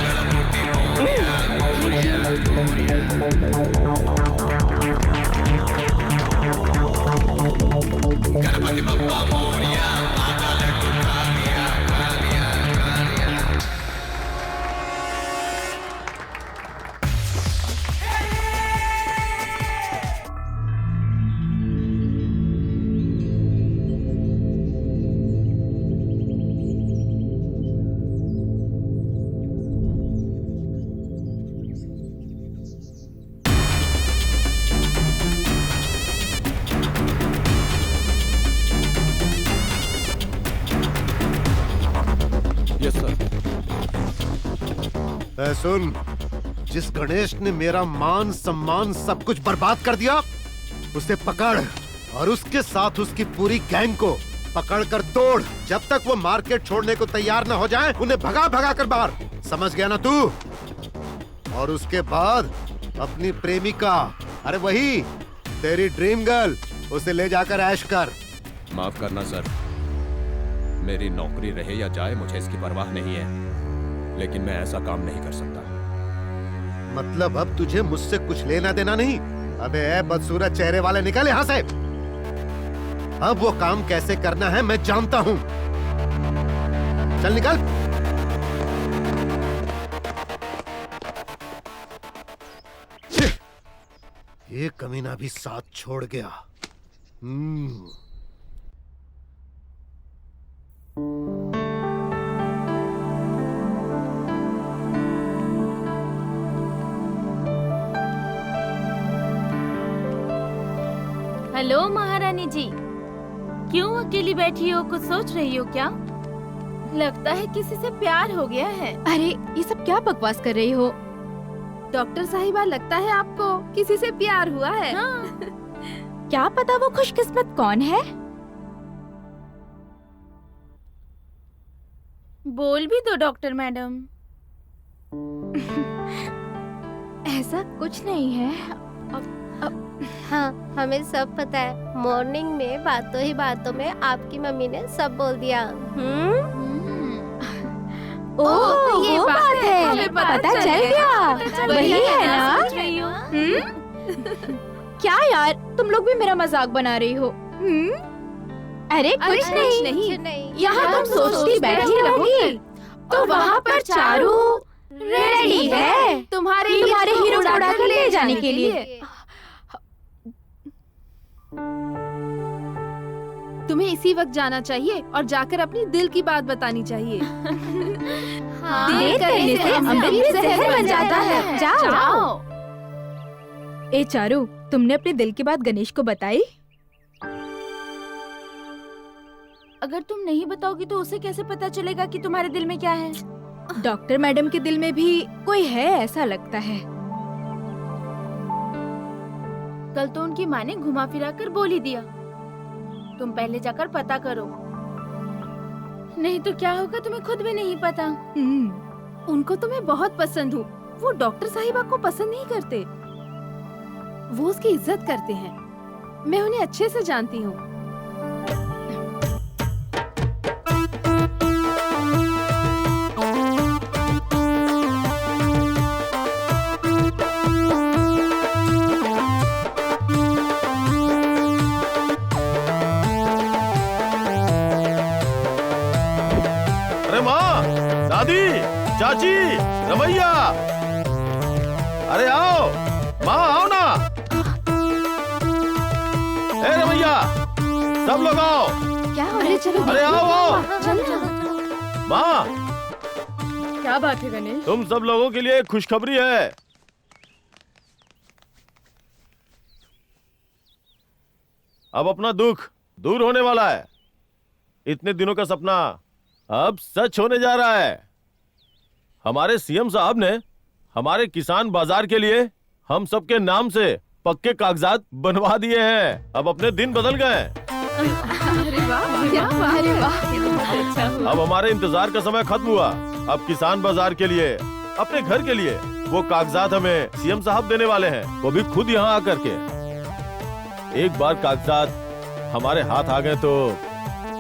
सुन, जिस गणेश ने मेरा मान सम्मान सब कुछ बर्बाद कर दिया, उसे पकड़ और उसके साथ उसकी पूरी गैंग को पकड़ कर तोड़। जब तक वो मार्केट छोड़ने को तैयार न हो जाए, उन्हें भगा भगा कर बाहर। समझ गया ना तू? और उसके बाद अपनी प्रेमिका, अरे वही तेरी ड्रीम गर्ल, उसे ले जाकर ऐश कर। माफ करना सर, मेरी नौकरी रहे या जाए मुझे इसकी परवाह नहीं है, लेकिन मैं ऐसा काम नहीं कर सकता। मतलब अब तुझे मुझसे कुछ लेना देना नहीं? अबे ए बदसूरत चेहरे वाले, निकल यहाँ से। अब वो काम कैसे करना है मैं जानता हूँ। चल निकल। ये कमीना भी साथ छोड़ गया। हेलो महारानी जी, क्यों अकेली बैठी हो? कुछ सोच रही हो क्या? लगता है किसी से प्यार हो गया है। अरे ये सब क्या बकवास कर रही हो? डॉक्टर साहिबा, लगता है आपको किसी से प्यार हुआ है। हाँ। क्या पता वो खुशकिस्मत कौन है? बोल भी दो डॉक्टर मैडम। ऐसा कुछ नहीं है। हाँ, हमें सब पता है। मॉर्निंग में बातों ही बातों में आपकी मम्मी ने सब बोल दिया। ओह, ये वो बात है। हमें पता चल गया। वही है ना? क्या यार, तुम लोग भी मेरा मजाक बना रही हो। अरे कुछ नहीं। यहाँ तुम सोचती बैठी रहोगी तो वहाँ पर चारू रेडी है तुम्हारे हीरो को उड़ा कर ले जाने के लिए। तुम्हें इसी वक्त जाना चाहिए और जाकर अपनी दिल की बात बतानी चाहिए। देर करने से अमृत भी जहर बन जाता है। जाओ। ए चारू, तुमने अपने दिल की बात गणेश को बताई? अगर तुम नहीं बताओगी तो उसे कैसे पता चलेगा कि तुम्हारे दिल में क्या है? डॉक्टर मैडम के दिल में भी कोई है ऐसा लगता है। कल तो उनकी माँ ने घुमा फिरा कर बोल ही दिया। तुम पहले जाकर पता करो, नहीं तो क्या होगा तुम्हें खुद भी नहीं पता। उनको तो मैं बहुत पसंद हूँ। वो डॉक्टर साहिबा को पसंद नहीं करते, वो उसकी इज्जत करते हैं। मैं उन्हें अच्छे से जानती हूँ। अरे माँ, दादी, चाची, रमैया, अरे आओ, माँ आओ ना। ए रमैया, सब लोग आओ। क्या हो रहा है? चलो अरे आओ आओ। चलो चलो। माँ, क्या बात है गणेश? तुम सब लोगों के लिए एक खुशखबरी है। अब अपना दुख दूर होने वाला है। इतने दिनों का सपना अब सच होने जा रहा है। हमारे सीएम साहब ने हमारे किसान बाजार के लिए हम सबके नाम से पक्के कागजात बनवा दिए हैं। अब अपने दिन बदल गए। अरे वाह, क्या बात है। अरे वाह। अब हमारे इंतजार का समय खत्म हुआ। अब किसान बाजार के लिए, अपने घर के लिए वो कागजात हमें सीएम साहब देने वाले हैं, वो भी खुद यहाँ आकर के। एक बार कागजात हमारे हाथ आ गए तो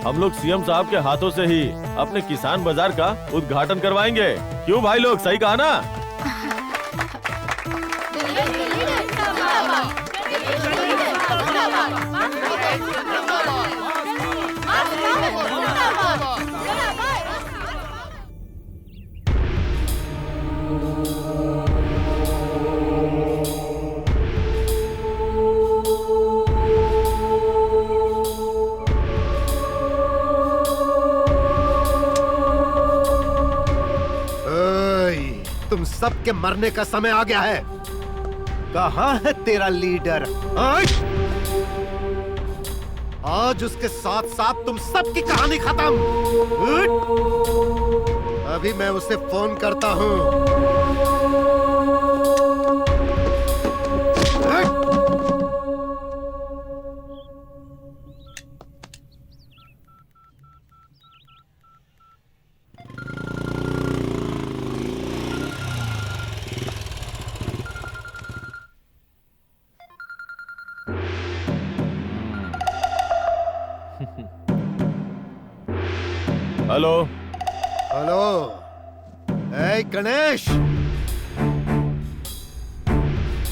हम लोग सीएम साहब के हाथों से ही अपने किसान बाजार का उद्घाटन करवाएंगे। क्यों भाई लोग, सही कहा ना? तुम सबके मरने का समय आ गया है। कहाँ है तेरा लीडर? आज उसके साथ साथ तुम सबकी कहानी खत्म। अभी मैं उसे फोन करता हूँ। हेलो हेलो, ए गणेश,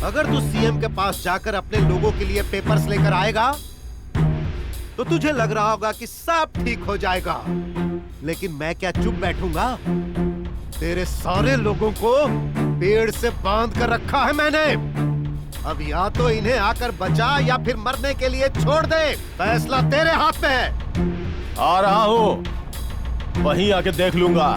अगर तू सीएम के पास जाकर अपने लोगों के लिए पेपर्स लेकर आएगा तो तुझे लग रहा होगा कि सब ठीक हो जाएगा। लेकिन मैं क्या चुप बैठूंगा? तेरे सारे लोगों को पेड़ से बांध कर रखा है मैंने। अब या तो इन्हें आकर बचा या फिर मरने के लिए छोड़ दे। फैसला तेरे हाथ में है। आ रहा हूँ, वहीं आके देख लूंगा।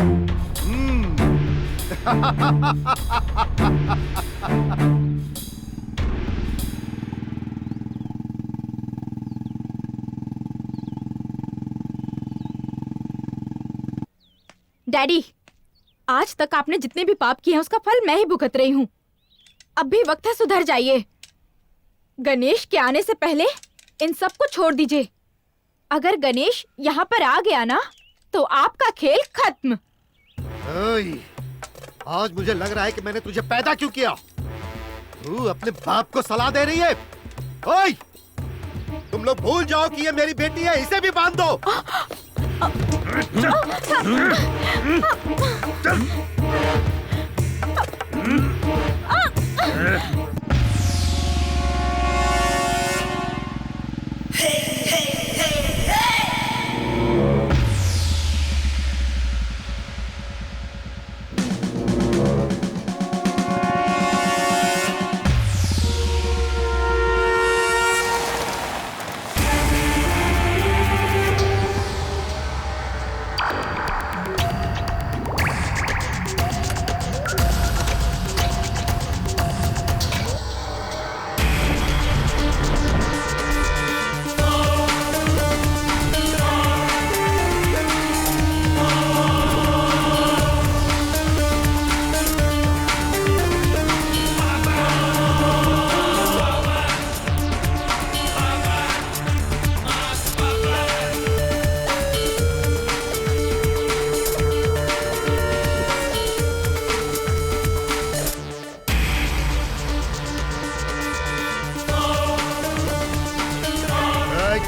डैडी, आज तक आपने जितने भी पाप किए हैं उसका फल मैं ही भुगत रही हूँ। अब भी वक्त है, सुधर जाइए। गणेश के आने से पहले इन सब को छोड़ दीजिए। अगर गणेश यहाँ पर आ गया ना तो आपका खेल खत्म। आज मुझे लग रहा है कि मैंने तुझे पैदा क्यों किया। तू अपने बाप को सलाह दे रही है। ओए, तुम लोग भूल जाओ कि ये मेरी बेटी है, इसे भी बांध दो।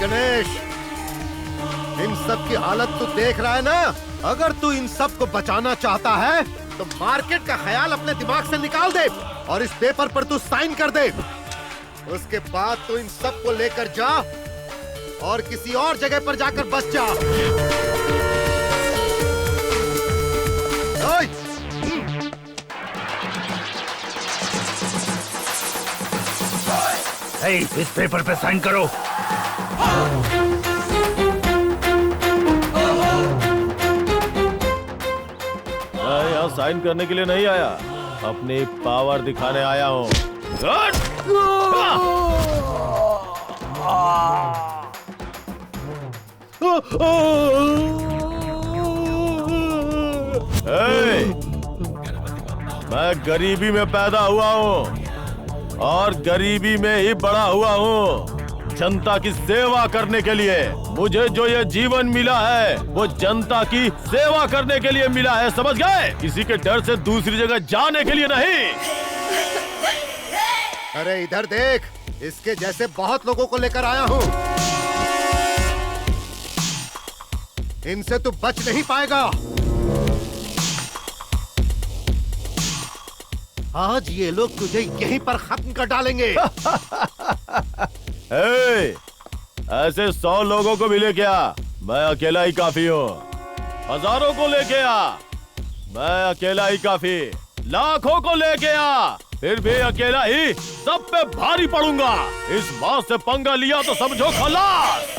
गणेश, इन सब की हालत तू देख रहा है ना? अगर तू इन सब को बचाना चाहता है तो मार्केट का ख्याल अपने दिमाग से निकाल दे और इस पेपर पर तू साइन कर दे। उसके बाद तू इन सब को लेकर जा और किसी और जगह पर जाकर बस जा। ओए! इस पेपर पे साइन करो। मैं यहाँ साइन करने के लिए नहीं आया, अपनी पावर दिखाने आया हूँ। मैं गरीबी में पैदा हुआ हूँ और गरीबी में ही बड़ा हुआ हूँ। जनता की सेवा करने के लिए मुझे जो ये जीवन मिला है वो जनता की सेवा करने के लिए मिला है, समझ गए? किसी के डर से दूसरी जगह जाने के लिए नहीं। अरे इधर देख, इसके जैसे बहुत लोगों को लेकर आया हूँ। इनसे तू बच नहीं पाएगा। आज ये लोग तुझे यहीं पर खत्म कर डालेंगे। ऐसे 100 लोगों को भी लेके आ, मैं अकेला ही काफी हूँ। हजारों को लेके आ, मैं अकेला ही काफी। लाखों को लेके आ, फिर भी अकेला ही सब पे भारी पड़ूंगा। इस बात से पंगा लिया तो समझो खलास।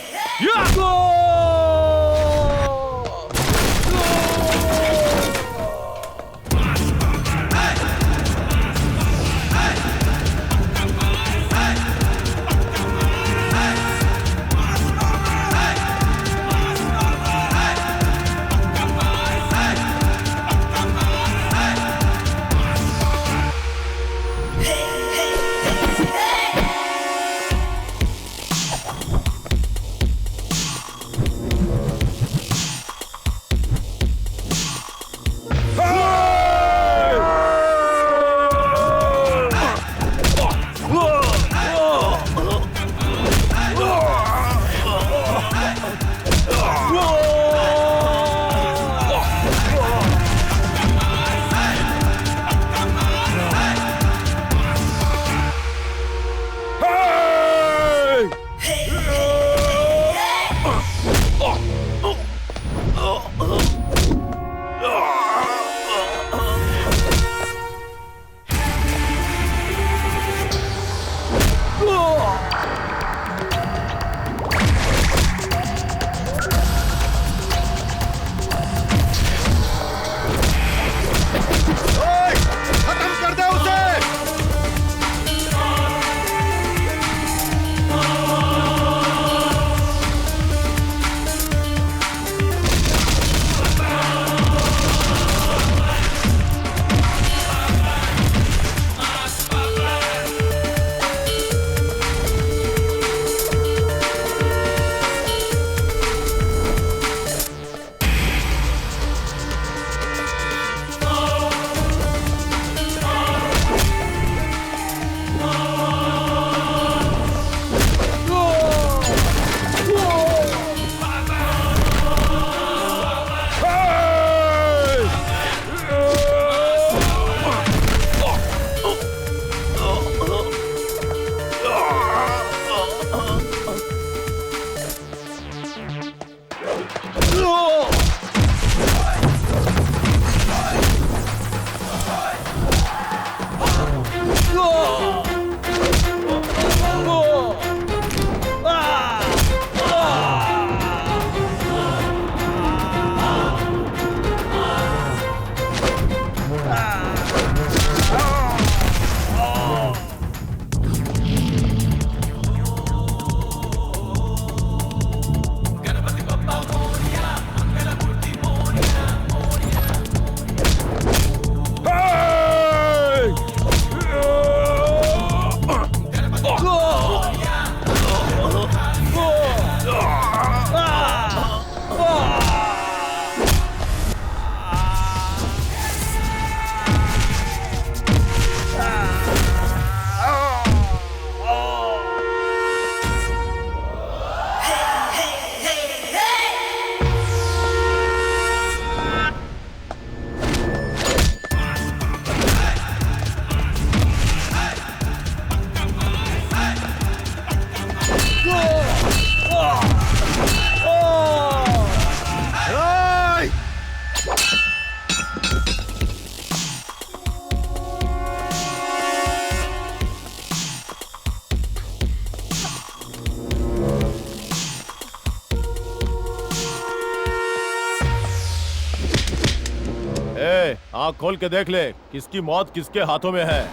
आँख खोल के देख ले किसकी मौत किसके हाथों में है।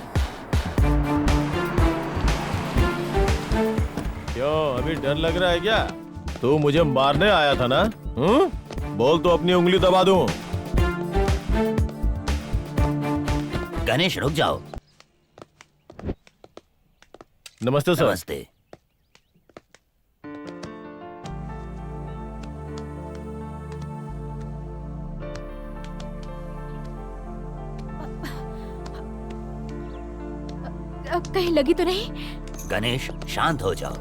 क्यों अभी डर लग रहा है क्या? तू मुझे मारने आया था ना? बोल तो अपनी उंगली दबा दूं। गणेश रुक जाओ। नमस्ते सर। नमस्ते। कहीं लगी तो नहीं? गणेश शांत हो जाओ।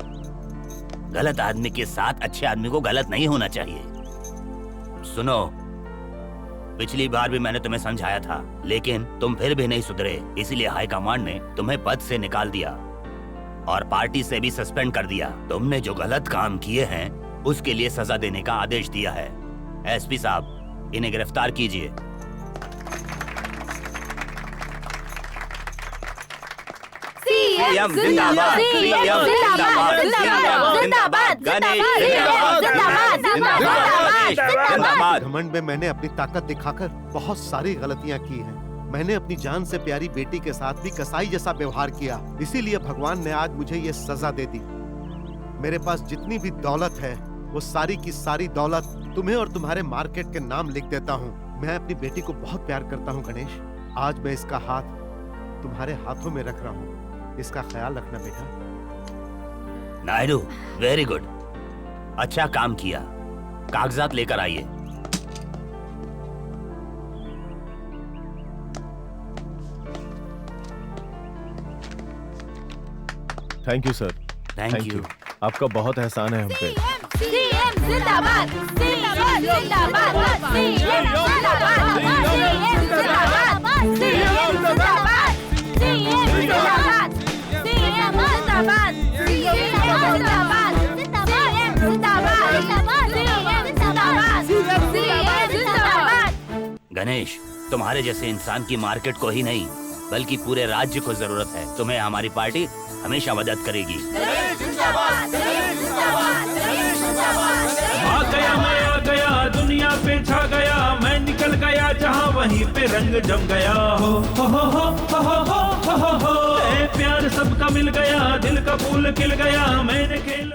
गलत आदमी के साथ अच्छे आदमी को गलत नहीं होना चाहिए। सुनो, पिछली बार भी मैंने तुम्हें समझाया था, लेकिन तुम फिर भी नहीं सुधरे। इसीलिए हाई कमांड ने तुम्हें पद से निकाल दिया और पार्टी से भी सस्पेंड कर दिया। तुमने जो गलत काम किए हैं उसके लिए सजा देने का आदेश दिया है। एसपी साहब, इन्हें गिरफ्तार कीजिए। सीएम जिंदाबाद, सीएम जिंदाबाद, सीएम जिंदाबाद, गणेश जिंदाबाद। घमंड में मैंने अपनी ताकत दिखाकर बहुत सारी गलतियां की हैं। मैंने अपनी जान से प्यारी बेटी के साथ भी कसाई जैसा व्यवहार किया। इसीलिए भगवान ने आज मुझे ये सजा दे दी। मेरे पास जितनी भी दौलत है वो सारी की सारी दौलत तुम्हें और तुम्हारे मार्केट के नाम लिख देता हूँ। मैं अपनी बेटी को बहुत प्यार करता हूँ गणेश। आज मैं इसका हाथ तुम्हारे हाथों में रख रहा हूँ। इसका ख्याल रखना बेटा। नायडू, वेरी गुड, अच्छा काम किया। कागजात लेकर आइए। Thank you sir. Thank you. आपका बहुत एहसान है हम पे। सीएम जिंदाबाद, सीएम जिंदाबाद, सीएम जिंदाबाद, सीएम जिंदाबाद, सीएम जिंदाबाद, सीएम जिंदाबाद, सीएम जिंदाबाद, सीएम जिंदाबाद, सीएम जिंदाबाद, सीएम जिंदाबाद। गणेश, तुम्हारे जैसे इंसान की मार्केट को ही नहीं बल्कि पूरे राज्य को जरूरत है। तुम्हें हमारी पार्टी हमेशा मदद करेगी। आ गया, मैं आ गया, दुनिया पे छा गया, मैं निकल गया जहाँ वहीं पे रंग जम गया। हो प्यार सबका मिल गया, दिल का फूल खिल गया, मैंने खेल